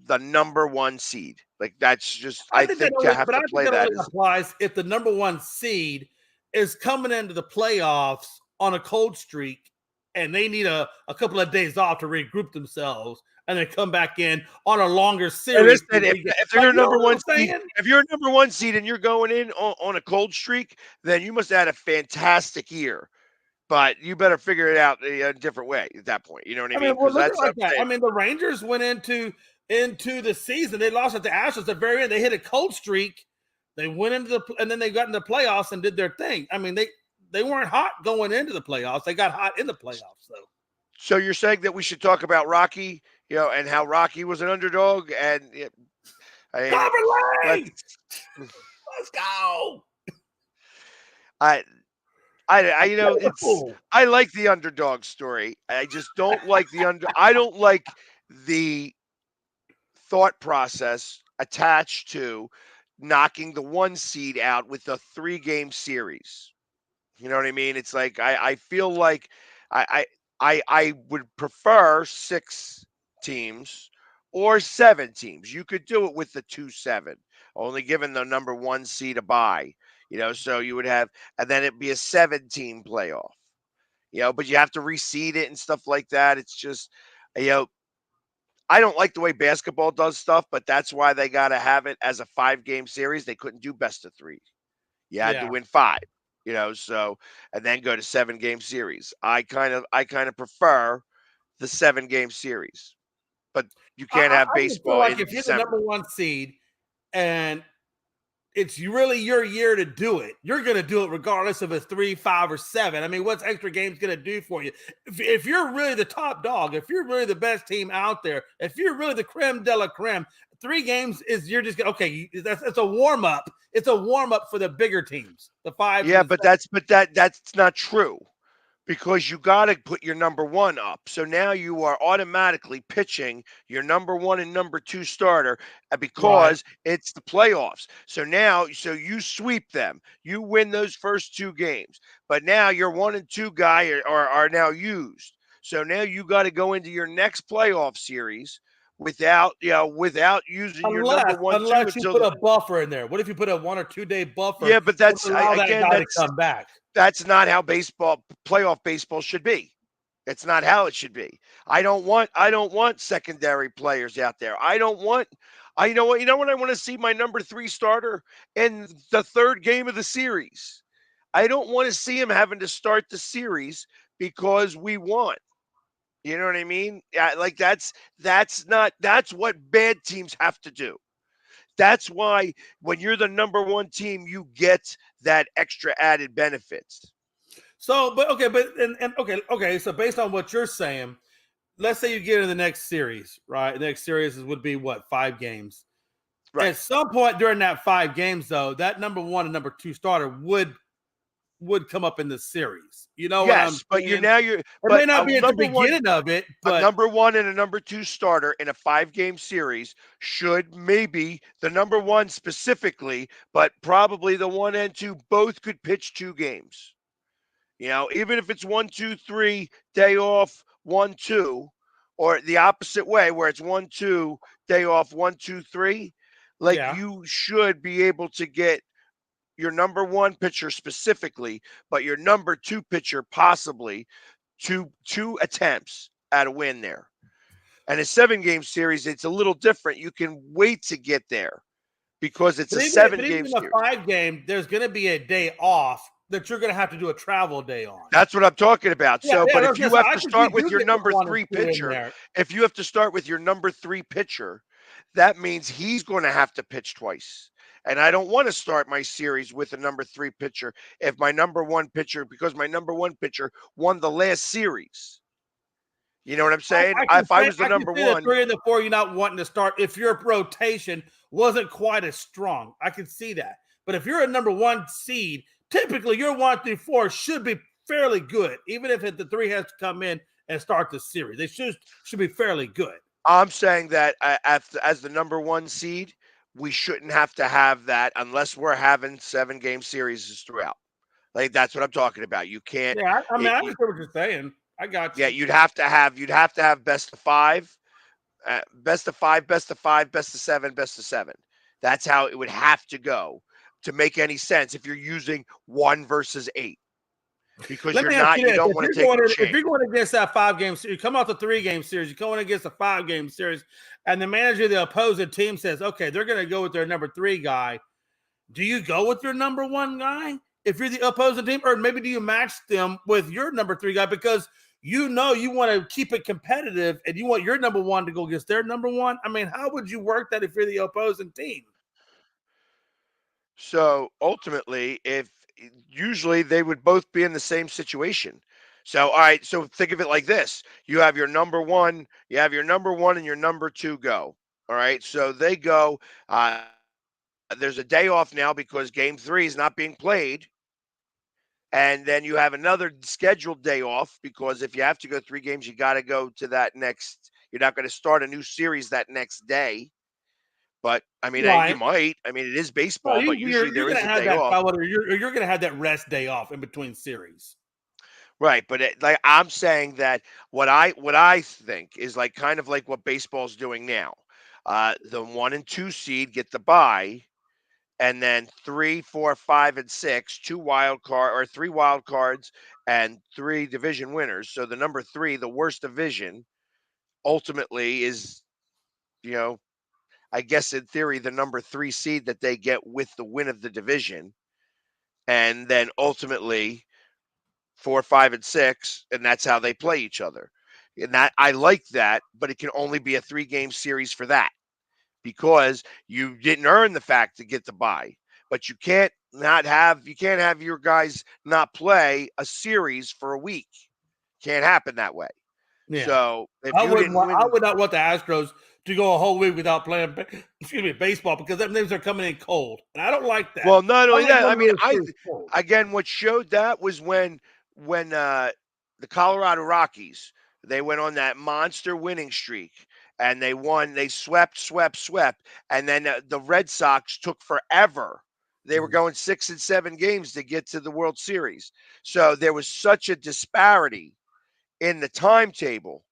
the number 1 seed. Like that's just,
I
I
think that
think to
only,
have
but I
to
think
play
that
that
only
is.
applies if the number one seed is coming into the playoffs on a cold streak and they need a couple of days off to regroup themselves and then come back in on a longer
And
series.
listen, if they're
Like,
your
you know
number
what
one
I'm
seed,
saying?
if you're a number 1 seed and you're going in on a cold streak, then you must have had a fantastic year. But you better figure it out a different way at that point. You know what I
I mean,
mean?
well,
Because
look at it
that's what
like
I'm
that. I
saying.
mean, the Rangers went into the season. They lost at the Astros at the very end. They hit a cold streak. They went into and then they got into the playoffs and did their thing. I mean, they weren't hot going into the playoffs. They got hot in the playoffs, though.
So you're saying that we should talk about Rocky, and how Rocky was an underdog, and I mean,
Cover
let's.
Lee! Let's go.
I it's.
Whoa.
I like the underdog story. I just don't like I don't like the thought process attached to knocking the 1 seed out with a 3 game series. You know what I mean? It's like I feel like I I would prefer 6 teams or 7 teams. You could do it with the 2-7, only giving the number 1 seed a bye. So you would have, and then it'd be a 7 team playoff. But you have to reseed it and stuff like that. It's just, you know, I don't like the way basketball does stuff, but that's why they got to have it as a 5 game series. They couldn't do best of three. You had to
Yeah.
win five, so and then go to 7 game series. I kind of prefer the 7 game series, but you can't have
I just feel
baseball
like
in
if you're the
December.
number one seed and it's really your year to do it, you're going to do it regardless of it's 3, 5, or 7. I mean, what's extra games going to do for you? If you're really the top dog, if you're really the best team out there, if you're really the creme de la creme, 3 games is you're just okay. That's a warm up. It's a warm up for the bigger teams, the fives and
Yeah,
the
but
sevens.
that's not true. Because you got to put your number one up. So now you are automatically pitching your number one and number two starter,
Right.
because it's the playoffs. So you sweep them. You win those first 2 games. But now your 1 and 2 guy are now used. So now you got to go into your next playoff series without using your number one, two
Unless you
until
put
the.
a buffer in there. What if you put a 1 or 2 day buffer
Yeah, but
to allow that
again,
guy to come back?
that's not how playoff baseball should be. It's not how it should be. I don't want secondary players out there. I don't want I you know what I want to see my number 3 starter in the 3rd game of the series. I don't want to see him having to start the series because we won. You know what I mean? Yeah, like that's what bad teams have to do. That's why when you're the number 1 team, you get that extra added benefits.
So, but okay, and okay. So, based on what you're saying, let's say you get in the next series, right? The next series would be what, 5 games.
Right.
At some point during that 5 games, though, that number 1 and number 2 starter would come up in the series. You know what I'm
Yes, but
saying?
you're
It
but
may not
a
be at the
number 1
beginning of it,
a
but
number 1 and a number 2 starter in a 5 game series should, maybe the number 1 specifically, but probably the 1 and 2 both could pitch 2 games. Even if it's 1, 2, 3, day off, 1, 2, or the opposite way where it's 1, 2, day off, 1, 2, 3, like
Yeah.
you should be able to get your number one pitcher specifically, but your number two pitcher possibly two attempts at a win there. And a 7 game series, it's a little different. You can wait to get there because it's
But
a
even,
seven
but even
game
in a
series.
5 game, there's going to be a day off that you're going to have to do a travel day on.
That's what I'm talking about.
Yeah,
So,
yeah.
but if you have
I
to
think you
start with
do
your
get
number
one and
three
two in
pitcher,
there.
if you have to start with your number three pitcher, that means he's going to have to pitch twice. And I don't want to start my series with a number three pitcher if my number one pitcher, because my number one pitcher won the last series. You know what I'm saying? If I was the
I can
number
see the
one,
3 and the 4 you're not wanting to start if your rotation wasn't quite as strong. I can see that. But if you're a number 1 seed, typically your 1 through 4 should be fairly good, even if the 3 has to come in and start the series. They should be fairly good.
I'm saying that as the number one seed, we shouldn't have to have that unless we're having 7 game series throughout. Like that's what I'm talking about. You can't.
Yeah, I mean, I
You,
understand what you're saying. I got
yeah,
you.
you'd have to have best of five, best of five, best of five, best of seven, best of seven. That's how it would have to go to make any sense if you're using 1 versus 8, because
Let me ask you
you
this:
don't want to take a
if
chance.
you're going against that 5 game series, you come out the 3 game series, you're going against a 5 game series, and the manager of the opposing team says, "Okay, they're going to go with their number 3 guy." Do you go with your number 1 guy if you're the opposing team, or maybe do you match them with your number 3 guy because you want to keep it competitive and you want your number 1 to go against their number 1? I mean, how would you work that if you're the opposing team?
So ultimately, if usually they would both be in the same situation. So all right, so think of it like this: you have your number one and your number two go. All right, so they go. There's a day off now because game 3 is not being played, and then you have another scheduled day off because if you have to go 3 games, you got to go to that next. You're not going to start a new series that next day. But I mean, you
Right.
might. I mean, it is
Well,
baseball, but usually
you're
there
going
is
to
a
have
day
that
off.
or you're going to have that rest day off in between series.
Right, but like I'm saying that what I think is like kind of like what baseball's doing now. The 1 and 2 seed get the bye, and then 3, 4, 5, and 6, 2 wild card or 3 wild cards and 3 division winners. So the number 3, the worst division, ultimately is, you know, I guess in theory, the number 3 seed that they get with the win of the division, and then ultimately 4, 5, and 6, and that's how they play each other. And that I like that, but it can only be a 3 game series for that because you didn't earn the fact to get the bye. But you can't have your guys not play a series for a week. Can't happen that way.
Yeah.
So if you didn't
I
win,
would not want the Astros to go a whole week without playing baseball because them things are coming in cold. And I don't like that.
well, not
I
only
like
that, I
going to
mean,
those series cold.
again, what showed that was when the Colorado Rockies, they went on that monster winning streak and they won. They swept, and then the Red Sox took forever. They were going 6 and 7 games to get to the World Series. So there was such a disparity in the timetable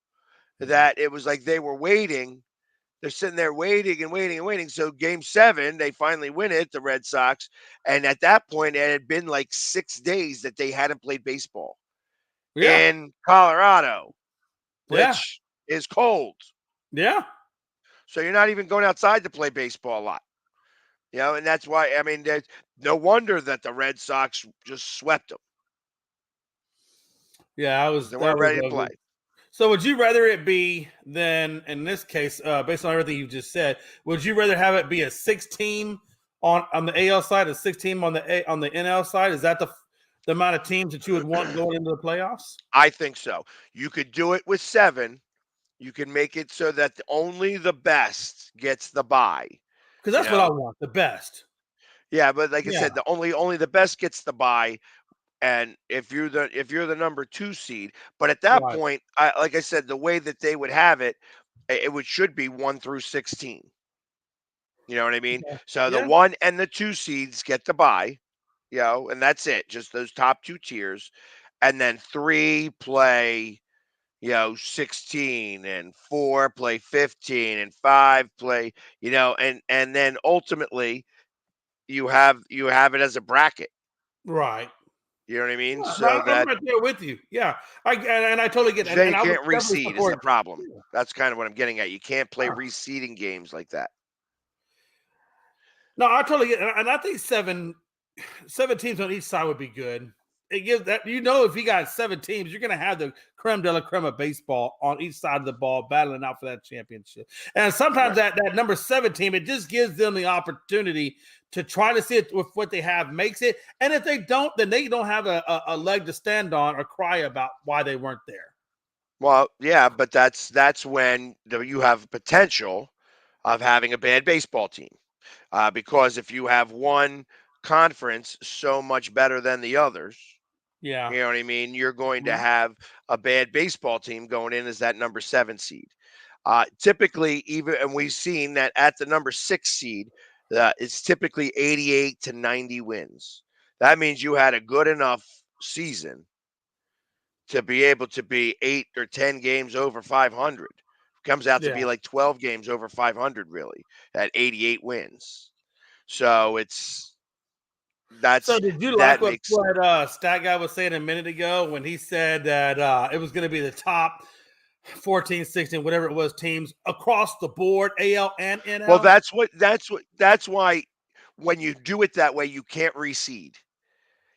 that it was like they were waiting. They're sitting there waiting and waiting and waiting. So game 7, they finally win it, the Red Sox. And at that point, it had been like 6 days that they hadn't played baseball
Yeah.
in Colorado,
Yeah.
which is cold.
Yeah.
So you're not even going outside to play baseball a lot. And that's why, I mean, there's no wonder that the Red Sox just swept them
Yeah.
because they
That
weren't
was
ready to play.
ugly. So would you rather it be then in this case, based on everything you just said, would you rather have it be a 6 team on the AL side, a 6 team on the NL side? Is that the amount of teams that you would want going into the playoffs?
I think so. You could do it with 7. You can make it so that only the best gets the bye.
Because
You
that's what I
know,
want, the best.
yeah, but like I
Yeah.
said, the only the best gets the bye. And if you're the number 2 seed, but at that
Right.
point, like I said, the way that they would have it, should be 1 through 16. You know what I mean? So the
Yeah.
1 and the 2 seeds get the bye, and that's it. Just those top 2 tiers, and then 3 play 16, and 4 play 15, and 5 play, and then ultimately you have it as a bracket.
Right.
You know what I mean?
No,
So
I'm
that
right there with you. Yeah, and I totally get,
then
and
you
I would
can't
definitely
reseed is the
support.
problem. That's kind of what I'm getting at. You can't play
Yeah.
reseeding games like that.
No, I totally get, and I think seven teams on each side would be good. It gives that, if you got 7 teams, you're going to have the creme de la creme of baseball on each side of the ball battling out for that championship. And sometimes
Right.
that number 7 team, it just gives them the opportunity to try to see if what they have makes it. And if they don't, then they don't have a leg to stand on or cry about why they weren't there.
Well, yeah, but that's when you have potential of having a bad baseball team. Because if you have one conference so much better than the others,
Yeah.
you know what I mean? You're going to
Mhm.
have a bad baseball team going in as that number 7 seed. Typically, even and we've seen that at the number 6 seed, it's typically 88 to 90 wins. That means you had a good enough season to be able to be 8 or 10 games over 500. Comes out to be
Yeah.
like 12 games over 500, really, at 88 wins. So
So did you like
that
what
makes
Stat Guy was saying a minute ago when he said that it was going to be the top 14, 16, whatever it was, teams across the board, AL and
well,
NL?
that's why when you do it that way, you can't reseed.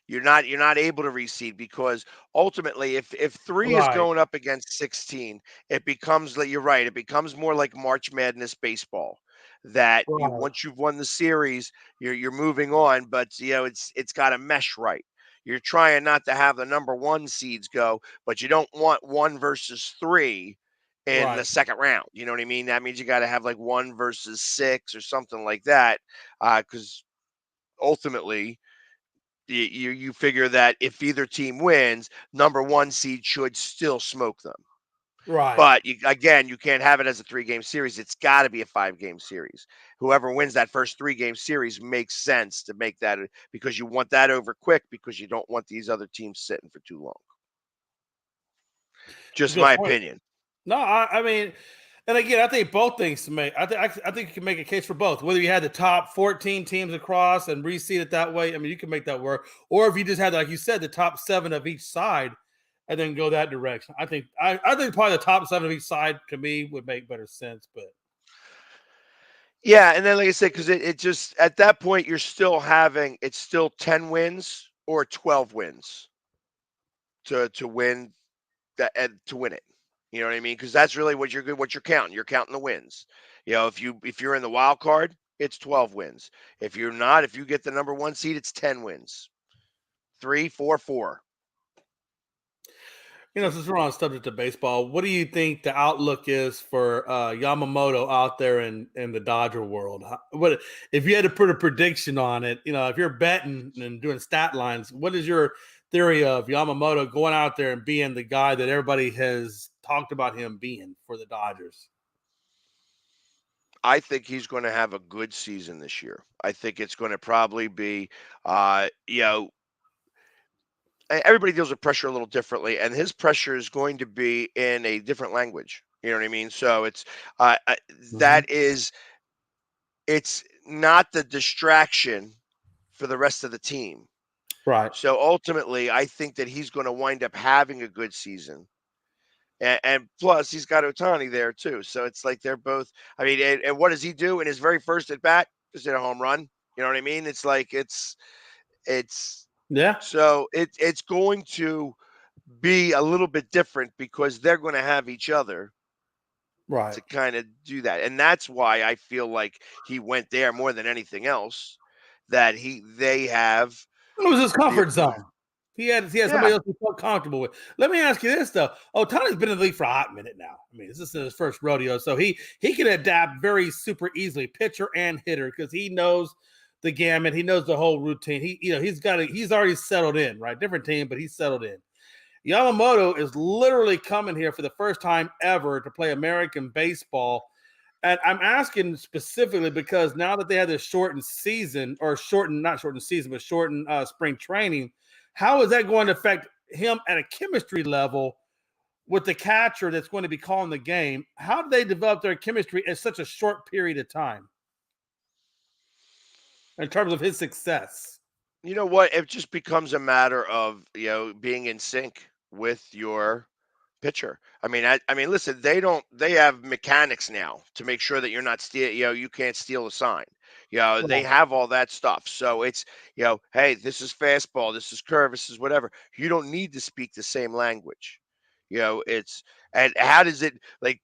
You're not able to reseed because ultimately if 3 is
Right,
going up against 16, it becomes like you're right, it becomes more like March Madness baseball that you
right,
once you've won the series, you're moving on, but it's got to mesh right. You're trying not to have the number 1 seeds go, but you don't want 1 versus 3 in the
right,
second round. You know what I mean? That means you got to have like 1 versus 6 or something like that cuz ultimately you figure that if either team wins, number 1 seed should still smoke them.
right.
But again, you can't have it as a 3-game series. It's got to be a 5-game series. Whoever wins that first 3-game series makes sense to make that because you want that over quick because you don't want these other teams sitting for too long. Just
Good
my
point.
opinion.
No, I mean, and again, I think both things make. I think you can make a case for both. Whether you had the top 14 teams across and reseed it that way, I mean, you can make that work. Or if you just had, like you said, the top 7 of each side, and then go that direction. I think probably the top 7 of each side to me would make better sense. But
Yeah, and then like I said, because it just at that point it's still 10 wins or 12 wins to win that and to win it. You know what I mean? Because that's really what you're counting. You're counting the wins. If you're in the wild card, it's 12 wins. If you're not, if you get the number 1 seed, it's 10 wins. 3, 4, 4.
since we're on the subject of baseball, what do you think the outlook is for Yamamoto out there in the Dodger world? What if you had to put a prediction on it? If you're betting and doing stat lines, what is your theory of Yamamoto going out there and being the guy that everybody has talked about him being for the Dodgers?
I think he's going to have a good season this year. I think it's going to probably be, everybody deals with pressure a little differently, and his pressure is going to be in a different language. You know what I mean? So
Mhm.
that is it's not the distraction for the rest of the team.
Right.
So ultimately, I think that he's going to wind up having a good season. And plus, he's got Otani there too. So it's like they're both. I mean, and what does he do in his very first at bat? Just hit a home run. You know what I mean? It's like it's
Yeah.
so it's going to be a little bit different because they're going to have each other
Right.
to kind of do that. And that's why I feel like he went there more than anything else. That they have
It was his
the
comfort zone. He had somebody
yeah.
else he felt comfortable with. Let me ask you this though. Oh, Tony's been in the league for a hot minute now. I mean, this is his first rodeo, so he can adapt very super easily, pitcher and hitter, because he knows the gamut. He knows the whole routine. He's already settled in, right? Different team, but he's settled in. Yamamoto is literally coming here for the first time ever to play American baseball. And I'm asking specifically because now that they have this shortened season, or not shortened season, but shortened spring training, how is that going to affect him at a chemistry level with the catcher that's going to be calling the game. How do they develop their chemistry in such a short period of time in terms of his success?
You know what? It just becomes a matter of, being in sync with your pitcher. I mean, listen, they have mechanics now to make sure that you're not steal, you can't steal a sign. They
Right.
have all that stuff. So it's, hey, this is fastball, this is curve, this is whatever. You don't need to speak the same language. It's and how does it like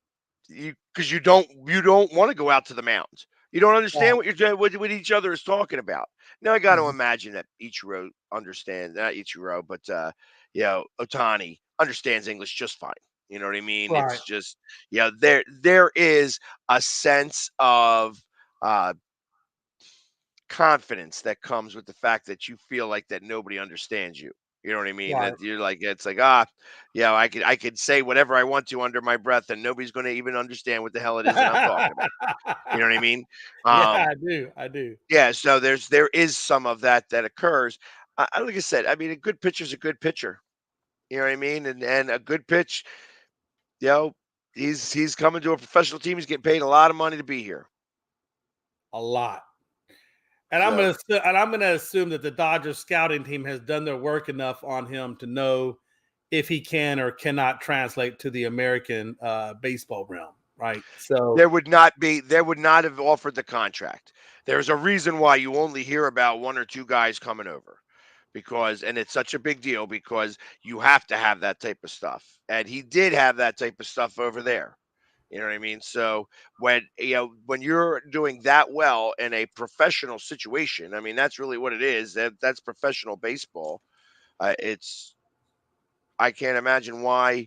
because you don't want to go out to the mountains. You don't understand what you're doing, what each other is talking about. Now I got to
Mhm.
imagine that Ichiro understands, not Ichiro, but Otani understands English just fine. You know what I mean?
Right.
It's just there is a sense of uh confidence that comes with the fact that you feel like that nobody understands you. You know what I mean?
Right.
That you're like, it's like, I could say whatever I want to under my breath and nobody's going to even understand what the hell it is that I'm talking about. You know what I mean?
Yeah,
Um,
I do. I do.
yeah, so there is some of that occurs. Like I said, I mean, a good pitcher's a good pitcher. You know what I mean? And a good pitch, you know, he's coming to a professional team. He's getting paid a lot of money to be here.
A lot. And
So
I'm gonna assume that the Dodgers scouting team has done their work enough on him to know if he can or cannot translate to the American baseball realm, right? So,
there would not have offered the contract. There's a reason why you only hear about one or two guys coming over. And it's such a big deal because you have to have that type of stuff. And he did have that type of stuff over there. You know what I mean? So when you're doing that well in a professional situation, I mean that's really what it is. That's professional baseball. It's I can't imagine why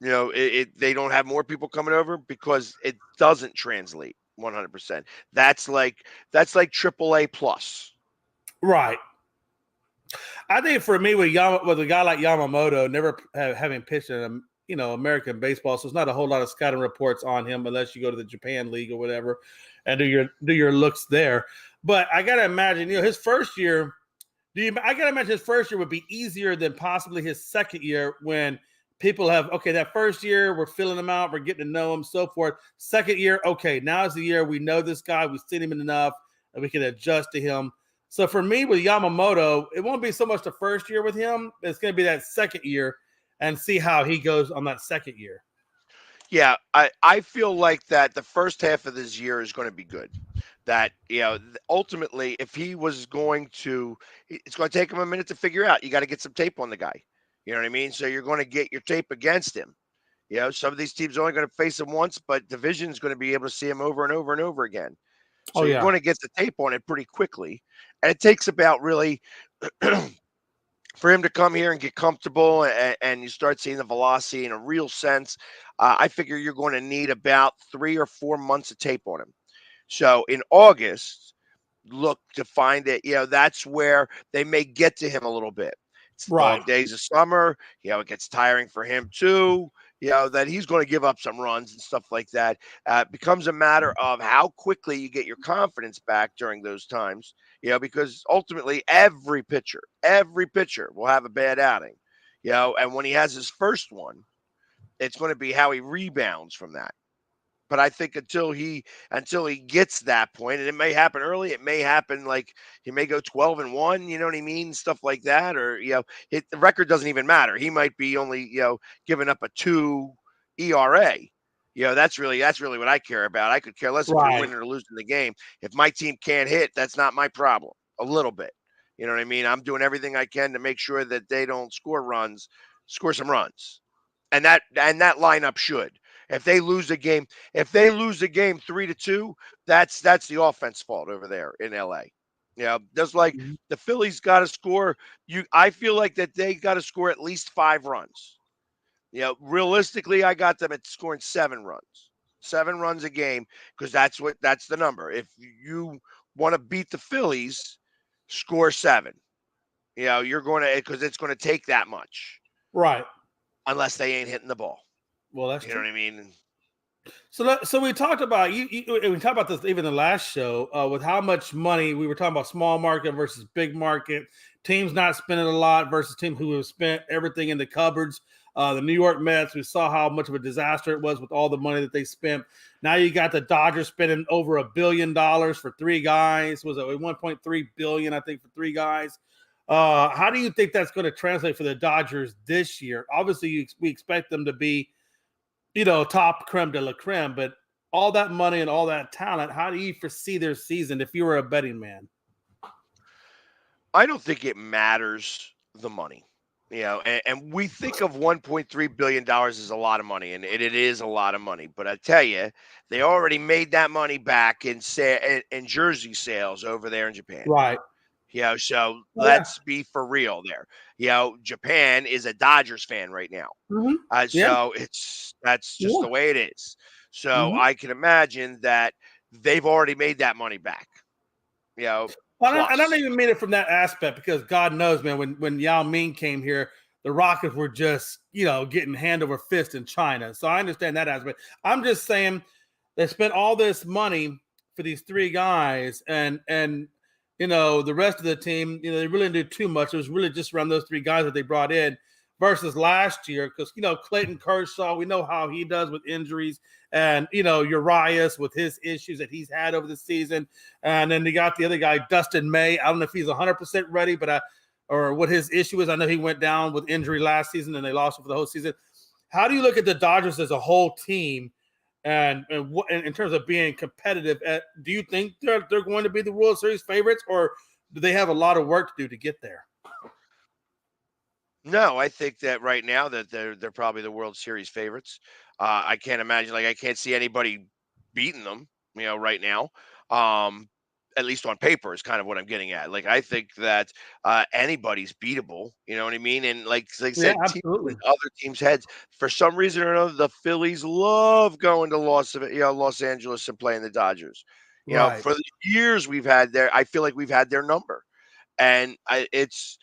they don't have more people coming over because it doesn't translate 100%. That's like triple A plus.
right. I think for me with a guy like Yamamoto, never having pitched in American baseball, so it's not a whole lot of scouting reports on him unless you go to the Japan League or whatever and do your looks there. But I gotta imagine, his first year. I gotta imagine his first year would be easier than possibly his second year when people have that first year we're filling him out, we're getting to know him, so forth. Second year, okay, now is the year we know this guy, we've seen him enough, and we can adjust to him. So for me with Yamamoto, it won't be so much the first year with him, it's going to be that second year and see how he goes on that second year.
Yeah, I feel like that the first half of this year is going to be good. That ultimately, if he was going to, it's going to take him a minute to figure out. You got to get some tape on the guy. You know what I mean? So you're going to get your tape against him. Some of these teams are only going to face him once, but division's going to be able to see him over and over and over again.
Oh
So you're
yeah.
going to get the tape on it pretty quickly, and it takes about really for him to come here and get comfortable and you start seeing the velocity in a real sense. I figure you're going to need about 3 or 4 months of tape on him. So in August, look to find it. That's where they may get to him a little bit. It's the
Right.
dog days of summer. It gets tiring for him too. That he's going to give up some runs and stuff like that. It becomes a matter of how quickly you get your confidence back during those times. Because ultimately every pitcher will have a bad outing. And when he has his first one, it's going to be how he rebounds from that. But I think until he gets that point, and it may happen early, it may happen like he may go 12-1, you know what I mean, stuff like that, or the record doesn't even matter. He might be only giving up a 2 ERA. That's really what I care about. I could care less if you're
Right.
winning or losing the game. If my team can't hit, that's not my problem. A little bit, you know what I mean. I'm doing everything I can to make sure that they don't score some runs, and that lineup should. If they lose a game, if they lose a game 3-2, that's the offense fault over there in LA. Just like
Mhm.
the Phillies got to score. I feel like that they got to score at least 5 runs. Realistically, I got them at scoring 7 runs, 7 runs a game because that's the number. If you want to beat the Phillies, score 7. You're going to because it's going to take that much
Right.
unless they ain't hitting the ball.
Well, that's
You know
true.
what I mean?
So we talked about we talked about this even the last show with how much money we were talking about small market versus big market teams not spending a lot versus teams who have spent everything in the cupboards. The New York Mets, we saw how much of a disaster it was with all the money that they spent. Now you got the Dodgers spending over $1 billion for three guys. Was it 1.3 billion? I think for three guys. How do you think that's going to translate for the Dodgers this year? Obviously, we expect them to be top creme de la creme, but all that money and all that talent, how do you foresee their season if you were a betting man?
I don't think it matters the money. And we think of $1.3 billion as a lot of money, and it is a lot of money. But I tell you, they already made that money back in jersey sales over there in Japan.
Right.
So
Oh, yeah.
let's be for real there. Japan is a Dodgers fan right now.
Mm-hmm. Yeah.
So that's just
Yeah.
the way it is. So
Mm-hmm.
I can imagine that they've already made that money back.
I don't
Plus.
even mean it from that aspect because God knows, man, when Yao Ming came here, the Rockets were just, getting hand over fist in China. So I understand that aspect. I'm just saying they spent all this money for these three guys and the rest of the team, they really didn't do too much. It was really just around those three guys that they brought in versus last year because, Clayton Kershaw, we know how he does with injuries and, Urias with his issues that he's had over the season. And then they got the other guy, Dustin May. I don't know if he's 100% ready, but or what his issue is. I know he went down with injury last season and they lost him for the whole season. How do you look at the Dodgers as a whole team and in terms of being competitive? Do you think they're going to be the World Series favorites or do they have a lot of work to do to get there?
No, I think that right now that they're probably the World Series favorites. I can't imagine, like I can't see anybody beating them, right now. Um, at least on paper is kind of what I'm getting at. Like I think that anybody's beatable. You know what I mean? And like I
Yeah,
said,
absolutely.
other teams' heads for some reason or another, the Phillies love going to Los Angeles and playing the Dodgers.
Right.
For the years we've had there, I feel like we've had their number, and it's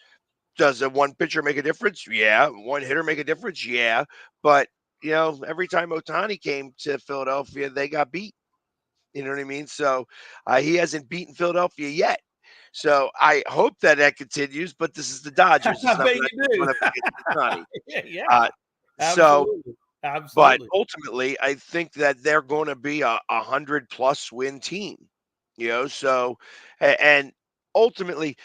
does a one pitcher make a difference? Yeah. One hitter make a difference? Yeah. But, every time Otani came to Philadelphia, they got beat. You know what I mean? So he hasn't beaten Philadelphia yet. So I hope that continues, but this is the Dodgers. It's
I
not
bet
going
you
to
do.
run up against Otani.
Yeah,
So,
absolutely.
but
Absolutely.
ultimately, I think that they're going to be a 100+ win team. So, and ultimately,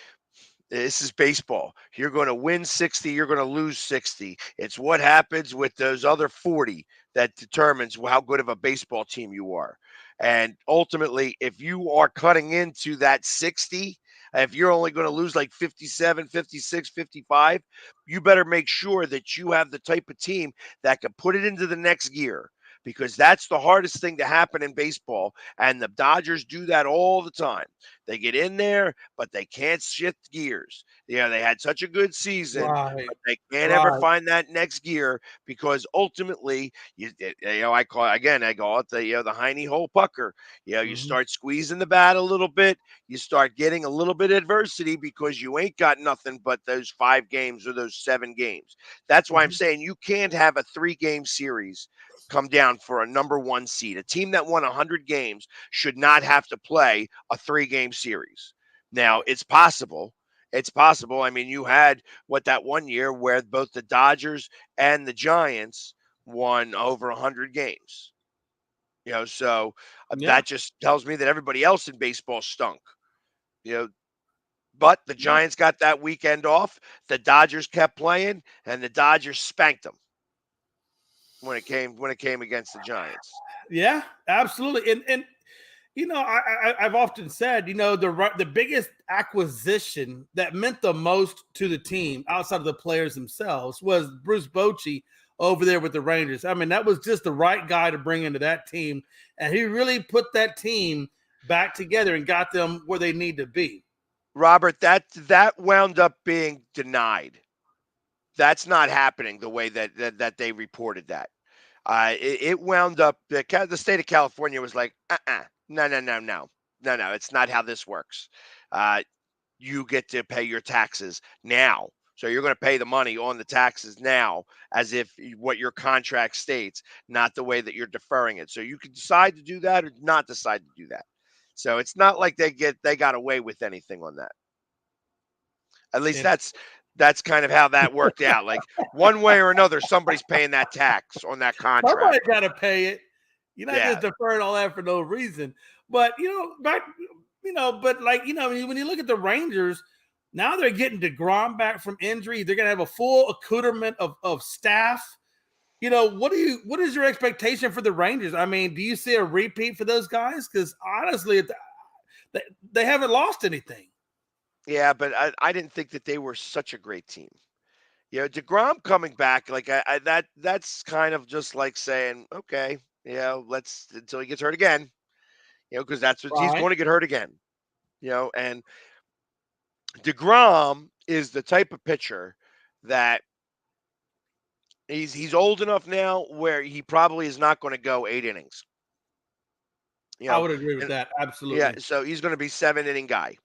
this is baseball. You're going to win 60, you're going to lose 60. It's what happens with those other 40 that determines how good of a baseball team you are. And ultimately, if you are cutting into that 60, if you're only going to lose like 57, 56, 55, you better make sure that you have the type of team that can put it into the next gear because that's the hardest thing to happen in baseball. And the Dodgers do that all the time. They get in there, but they can't shift gears. They had such a good season,
Right.
but they can't ever
Right.
find that next gear because ultimately, I call it the hiney hole pucker. You
Mhm.
start squeezing the bat a little bit, you start getting a little bit of adversity because you ain't got nothing but those 5 games or those 7 games. That's why I'm
Mhm.
saying you can't have a 3-game series come down for a number one seed. A team that won 100 games should not have to play a 3-game series. Now,
Right.
it's possible. It's possible. I mean, you had that one year where both the Dodgers and the Giants won over 100 games. So
Yeah.
that just tells me that everybody else in baseball stunk. You know, but the
Yeah.
Giants got that weekend off. The Dodgers kept playing, and the Dodgers spanked them when it came against the Giants.
Yeah, absolutely. And I've often said, the biggest acquisition that meant the most to the team outside of the players themselves was Bruce Bochy over there with the Rangers. I mean, that was just the right guy to bring into that team, and he really put that team back together and got them where they need to be.
Robert, that wound up being denied. That's not happening the way that they reported that. It wound up the state of California was like, no, no, no, no, no, no. It's not how this works. Uh, you get to pay your taxes now. So you're going to pay the money on the taxes now as if what your contract states, not the way that you're deferring it. So you can decide to do that or not decide to do that. So it's not like they got away with anything on that. At least
And
that's kind of how that worked out. Like one way or another, somebody's paying that tax on that
somebody
contract.
got to pay it. You're not
Yeah.
just deferring all that for no reason. But but like when you look at the Rangers, now they're getting DeGrom back from injury. They're gonna have a full accoutrement of staff. What is your expectation for the Rangers? I mean, do you see a repeat for those guys? Because honestly, they haven't lost anything.
Yeah, but I didn't think that they were such a great team. DeGrom coming back, like that's kind of just like saying, okay, let's until he gets hurt again, because that's what he's
Right.
going to get hurt again, and DeGrom is the type of pitcher that he's old enough now where he probably is not going to go 8 innings, you
I
know,
would agree with
and
that.
yeah,
Absolutely.
so he's going to be 7 inning guy,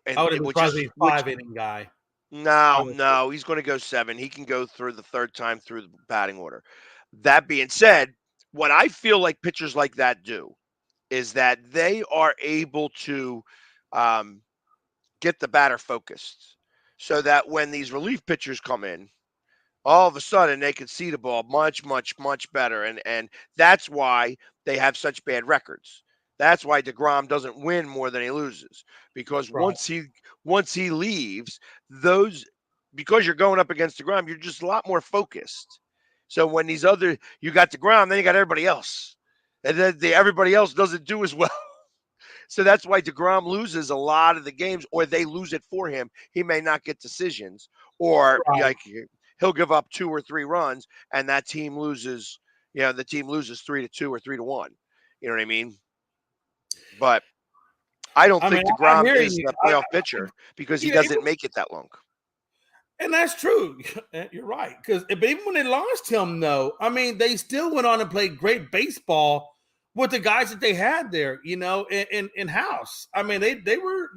I
and
would have
which
probably
is
be
which
5 inning guy.
no,
Honestly.
no, he's going to go 7. He can go through the third time through the batting order. That being said, what I feel like pitchers like that do is that they are able to um, get the batter focused so that when these relief pitchers come in, all of a sudden they can see the ball much, much, much better. And that's why they have such bad records. That's why DeGrom doesn't win more than he loses. Because
Right.
once he leaves, those because you're going up against DeGrom, you're just a lot more focused. So when you got DeGrom, then you got everybody else. And then everybody else doesn't do as well. So that's why DeGrom loses a lot of the games, or they lose it for him. He may not get decisions, or
Right.
like he'll give up 2 or 3 runs, and that team loses. The team loses 3-2 or 3-1. You know what I mean? But I don't
I mean,
think
I
DeGrom
hear
is
you.
a playoff pitcher because he
You know,
doesn't make it that long.
and that's true. You're right. But even when they lost him, though, I mean, they still went on and played great baseball with the guys that they had there. In house. I mean, they were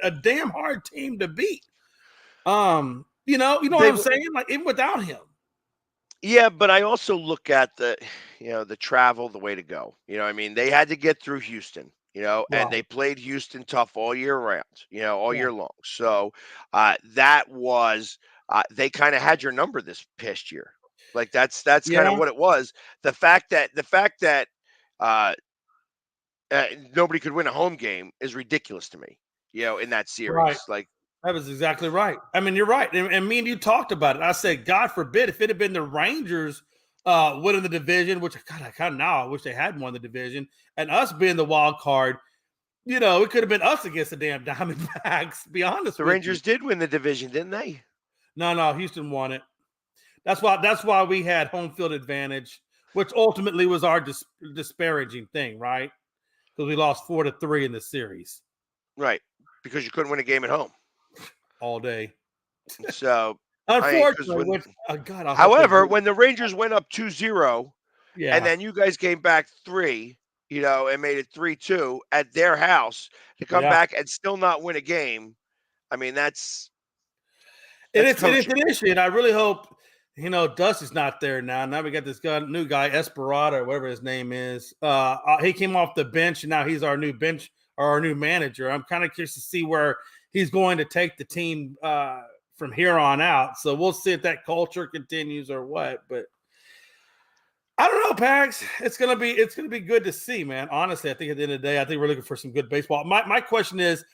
a damn hard team to beat. You know what
They
I'm saying? Like even without him.
Yeah, but I also look at the travel, the way to go. I mean, they had to get through Houston, and they
Right.
played Houston tough all year round, all
Yeah.
year long. So that was they kind of had your number this past year. Like that's kind of
Yeah.
what it was. The fact that uh, nobody could win a home game is ridiculous to me. In that
Right.
series, like
That was exactly right. I mean, you're right. And me and you talked about it. I said, God forbid if it had been the Rangers winning the division, which God, I kind of now I wish they had won the division, and us being the wild card, it could have been us against the damn Diamondbacks, to be honest
the
with you.
Rangers did win the division, didn't they?
No, Houston won it. That's why we had home field advantage, which ultimately was our disparaging thing, right? Because we lost 4-3 in the series
Right, because you couldn't win a game at home.
all day.
So because
Unfortunately,
when
which God, I hope they
However,
do.
when the Rangers went up 2-0, and
Yeah.
then you guys came back 3, and made it 3-2 at their house to come
Yeah.
back and still not win a game, I mean, that's
And
that's
it's
coaching.
an issue, and I really hope Dusty's not there now. Now we got this new guy, Esperado, or whatever his name is. He came off the bench, and now he's our new bench or our new manager. I'm kind of curious to see where he's going to take the team from here on out. So we'll see if that culture continues or what. But I don't know, Pags. It's gonna be good to see, man. Honestly, I think at the end of the day, I think we're looking for some good baseball. My question is,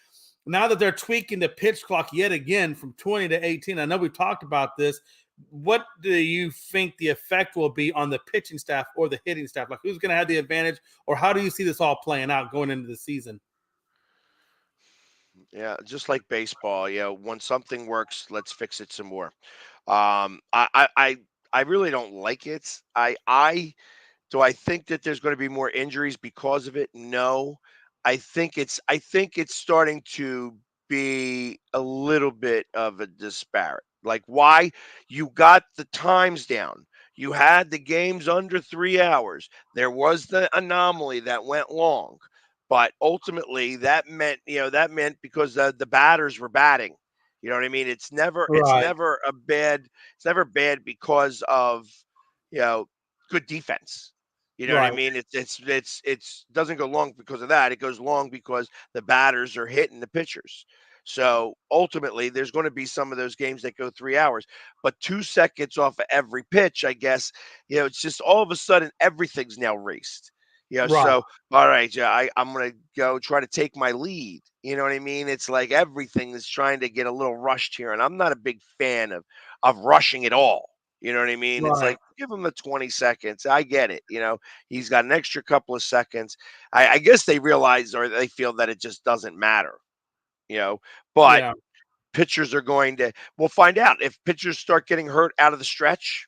now that they're tweaking the pitch clock yet again from 20 to 18, I know we've talked about this. What do you think the effect will be on the pitching staff or the hitting staff? Like, who's going to have the advantage, or how do you see this all playing out going into the season?
Yeah, just like baseball, when something works, let's fix it some more. I really don't like it. Do I think that there's going to be more injuries because of it? No. I think it's starting to be a little bit of a disparate. Like why you got the times down. You had the games under 3 hours. There was the anomaly that went long. But ultimately that meant because the batters were batting. You know what I mean?
Right.
It's never bad because of, you know, good defense. You know what I
Right.
mean? It's doesn't go long because of that. It goes long because the batters are hitting the pitchers. So ultimately, there's going to be some of those games that go 3 hours, but 2 seconds off of every pitch, I guess, it's just all of a sudden everything's now raced.
Right.
So all right, yeah, I'm gonna go try to take my lead. You know what I mean? It's like everything is trying to get a little rushed here, and I'm not a big fan of rushing at all. You know what I mean? It's
Right.
like give him the 20 seconds. I get it. He's got an extra couple of seconds. I guess they realize or they feel that it just doesn't matter. You know, but
Yeah.
pitchers are going to. We'll find out if pitchers start getting hurt out of the stretch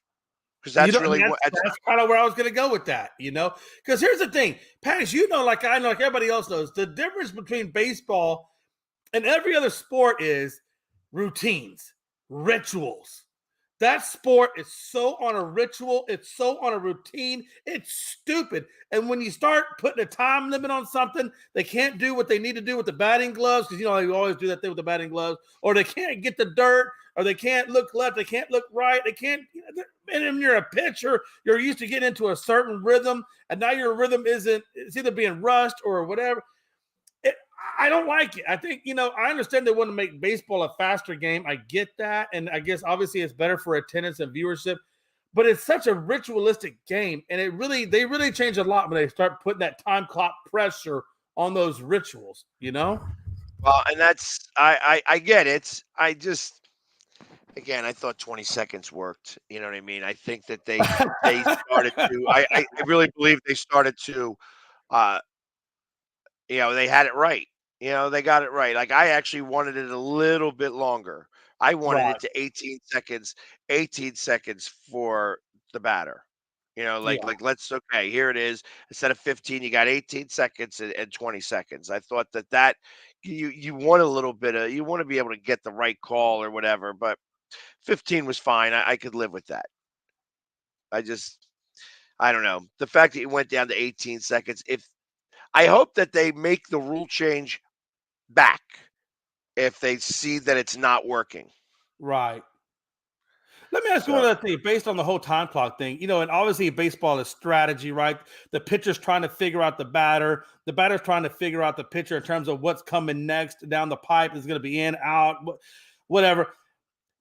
because
You
that's
know, and
really what.
that's kind of where I was going to go with that, because here's the thing, Paris, like I know, like everybody else knows, the difference between baseball and every other sport is routines, rituals. That sport is so on a ritual, it's so on a routine, it's stupid. And when you start putting a time limit on something, they can't do what they need to do with the batting gloves, because you always do that thing with the batting gloves, or they can't get the dirt, or they can't look left, they can't look right, they can't. And when you're a pitcher, you're used to getting into a certain rhythm, and now your rhythm it's either being rushed or whatever. It, I don't like it. I think, I understand they want to make baseball a faster game. I get that. And I guess obviously it's better for attendance and viewership, but it's such a ritualistic game. And they really change a lot when they start putting that time clock pressure on those rituals.
Well, and that's I get it. I just again I thought 20 seconds worked. You know what I mean? I think that they started to. I really believe they started to. Uh, they had it right. They got it right. Like I actually wanted it a little bit longer. I wanted
Right.
it to 18 seconds for the batter. Like
Yeah.
like let's okay, here it is. Instead of 15, you got 18 seconds and 20 seconds. I thought that you want a little bit of you want to be able to get the right call or whatever, but 15 was fine. I could live with that. I just I don't know. The fact that it went down to 18 seconds, if I hope that they make the rule change back if they see that it's not working.
Right. Let me ask you one
So
other thing, based on the whole time clock thing. And obviously baseball is strategy, right? The pitcher's trying to figure out the batter's trying to figure out the pitcher in terms of what's coming next down the pipe, is going to be in, out, whatever.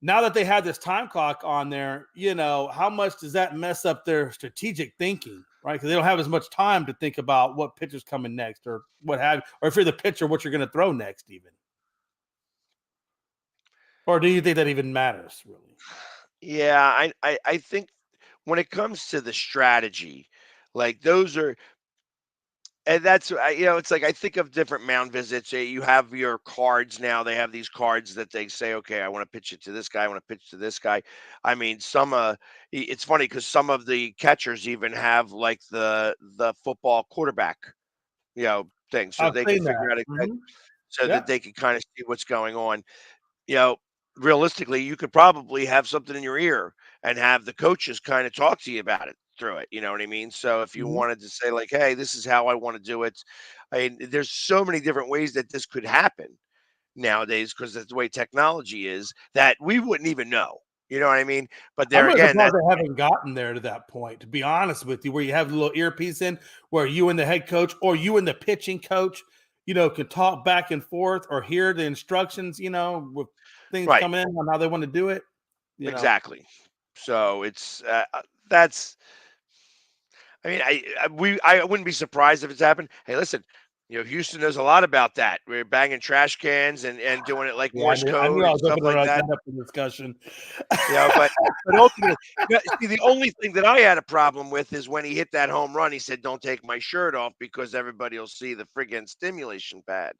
Now that they have this time clock on there, how much does that mess up their strategic thinking, right? Because they don't have as much time to think about what pitcher's coming next, or what have you, or if you're the pitcher, what you're going to throw next, even. Or do you think that even matters, really?
yeah, I think when it comes to the strategy, like those are and that's it's like I think of different mound visits. You have your cards now. They have these cards that they say, okay, I want to pitch it to this guy. I want to pitch to this guy. I mean, it's funny because some of the catchers even have like the football quarterback, thing, so
I've
they can
seen that.
figure out
Hmm.
so
Yeah.
that they can kind of see what's going on. you know, Realistically, you could probably have something in your ear and have the coaches kind of talk to you about it through it. You know what I mean? So if you
Hmm.
wanted to say like, "Hey, this is how I want to do it," I mean, there's so many different ways that this could happen nowadays because that's the way technology is that we wouldn't even know. You know what I mean? But
I'm
there
really
again,
surprised
that
they haven't gotten there to that point, to be honest with you, where you have the little earpiece in, where you and the head coach or you and the pitching coach, could talk back and forth or hear the instructions, with things
right,
coming in on how they want to do it, you know.
exactly. So that's I mean, I wouldn't be surprised if it's happened. Hey, listen, Houston knows a lot about that. We're banging trash cans and doing it like
Yeah,
Morse
I
code
knew I
and
was
stuff
opening
like
that
that.
up for discussion.
But ultimately, see, the only thing that I had a problem with is when he hit that home run. He said, "Don't take my shirt off because everybody will see the friggin' stimulation pad."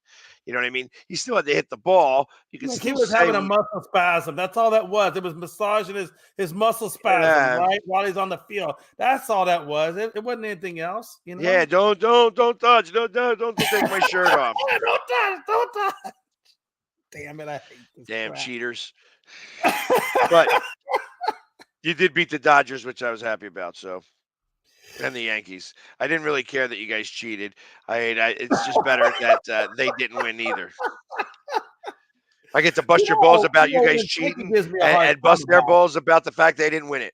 You know what I mean? He still had to hit the ball. You could
Like, he
still
was
say,
having a muscle spasm. That's all that was. It was massaging his muscle spasm,
"Yeah,
right, while he's on the field. That's all that was. It wasn't anything else.
yeah, don't touch, don't take my shirt off."
Don't touch, don't touch. Damn it, I hate this
Damn
crap.
cheaters! But you did beat the Dodgers, which I was happy about. So. And the Yankees. I didn't really care that you guys cheated. It's just better that they didn't win either. I get to bust your balls about you guys
when Frankie
cheating
gives me a hard
and
time
bust their
about
balls about the fact they didn't win it.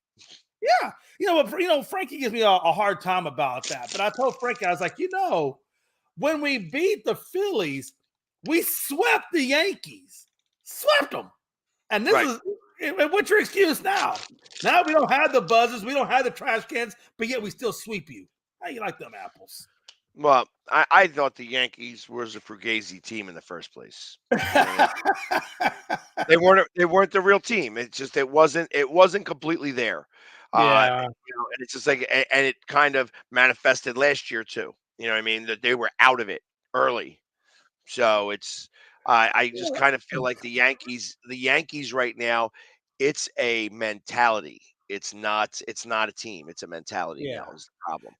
yeah, Frankie gives me a hard time about that. But I told Frankie, I was like, when we beat the Phillies, we swept the Yankees, swept them, and this
Right.
is and what's your excuse now? Now we don't have the buzzers, we don't have the trash cans, but yet we still sweep you. How you like them apples?
Well, I thought the Yankees was a Fugazi team in the first place. I mean, they weren't the real team. It's just it wasn't completely there.
Yeah,
And it's just like and it kind of manifested last year too. You know what I mean? That they were out of it early. So it's I just kind of feel like the Yankees right now, it's a mentality. It's not a team. It's a mentality
yeah.
now is the problem.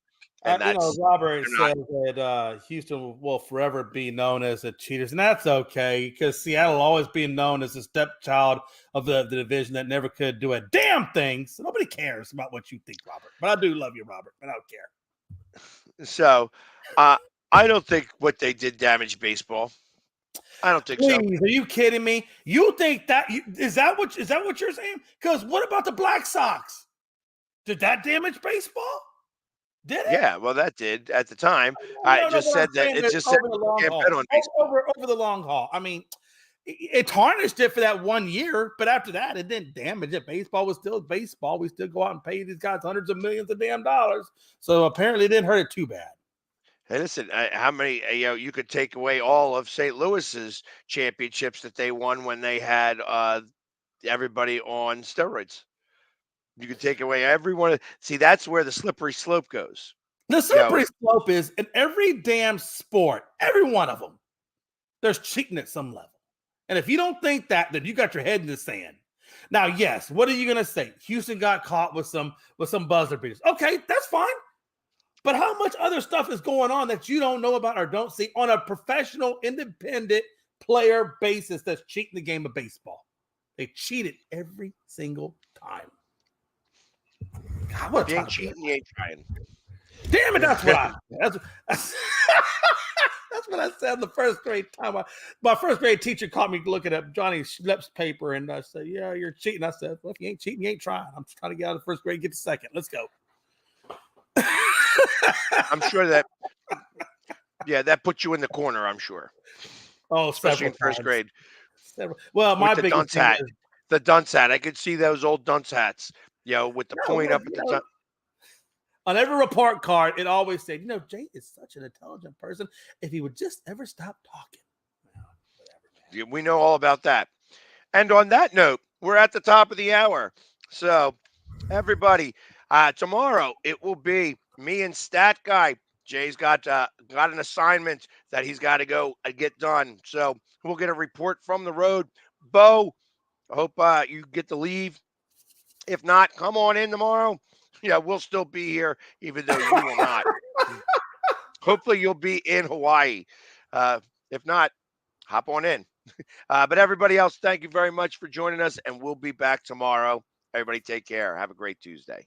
And that's
Robert
they're not
says that Houston will forever be known as the cheaters, and that's okay because Seattle will always be known as the stepchild of the division that never could do a damn thing. So nobody cares about what you think, Robert. But I do love you, Robert, and I don't care.
so uh I don't think what they did damaged baseball. I don't think so.
Please, are you kidding me? You think that is that what you're saying? Because what about the Black Sox? Did that damage baseball? Did it?
Yeah, well that did at the time. I
No,
just
but I'm
said that
saying
it
that
just said
over the
you
long
can't
haul.
bet on baseball.
Over the long haul. I mean, it tarnished it for that 1 year, but after that, it didn't damage it. Baseball was still baseball. We still go out and pay these guys hundreds of millions of damn dollars. So apparently, it didn't hurt it too bad.
Hey, listen, how many, you could take away all of St. Louis's championships that they won when they had everybody on steroids. You could take away every one of, see, that's where the slippery slope goes.
The
You know,
slippery slope is in every damn sport, every one of them. There's cheating at some level. And if you don't think that, then you got your head in the sand. Now, yes, what are you gonna say? Houston got caught with some buzzer beaters. Okay, that's fine. But how much other stuff is going on that you don't know about or don't see on a professional, independent player basis that's cheating the game of baseball? They cheated every single time. God, what
if
a
you
time
ain't
to be
cheating, you ain't trying.
Damn it, that's what that's that's what I said the first grade time. My first grade teacher caught me looking at Johnny Schlepp's paper, and I said, "Yeah, you're cheating." I said, "Well, if you ain't cheating, you ain't trying. I'm just trying to get out of the first grade, get to second. Let's go."
I'm sure that, yeah, that puts you in the corner, I'm sure,
Oh,
especially
several
in first
times.
grade
Well,
with
my
the
biggest
dunce
thing
hat.
is
The dunce hat. I could see those old dunce hats, with the
no,
point
well,
up at the top.
on every report card, it always said, Jay is such an intelligent person. If he would just ever stop talking.
Yeah, we know all about that. And on that note, we're at the top of the hour. So, everybody, tomorrow it will be me and Stat Guy. Jay's got an assignment that he's got to go get done. So we'll get a report from the road. Bo, I hope you get to leave. If not, come on in tomorrow. Yeah, we'll still be here, even though you will not. Hopefully, you'll be in Hawaii. Uh, if not, hop on in. But everybody else, thank you very much for joining us, and we'll be back tomorrow. Everybody, take care. Have a great Tuesday.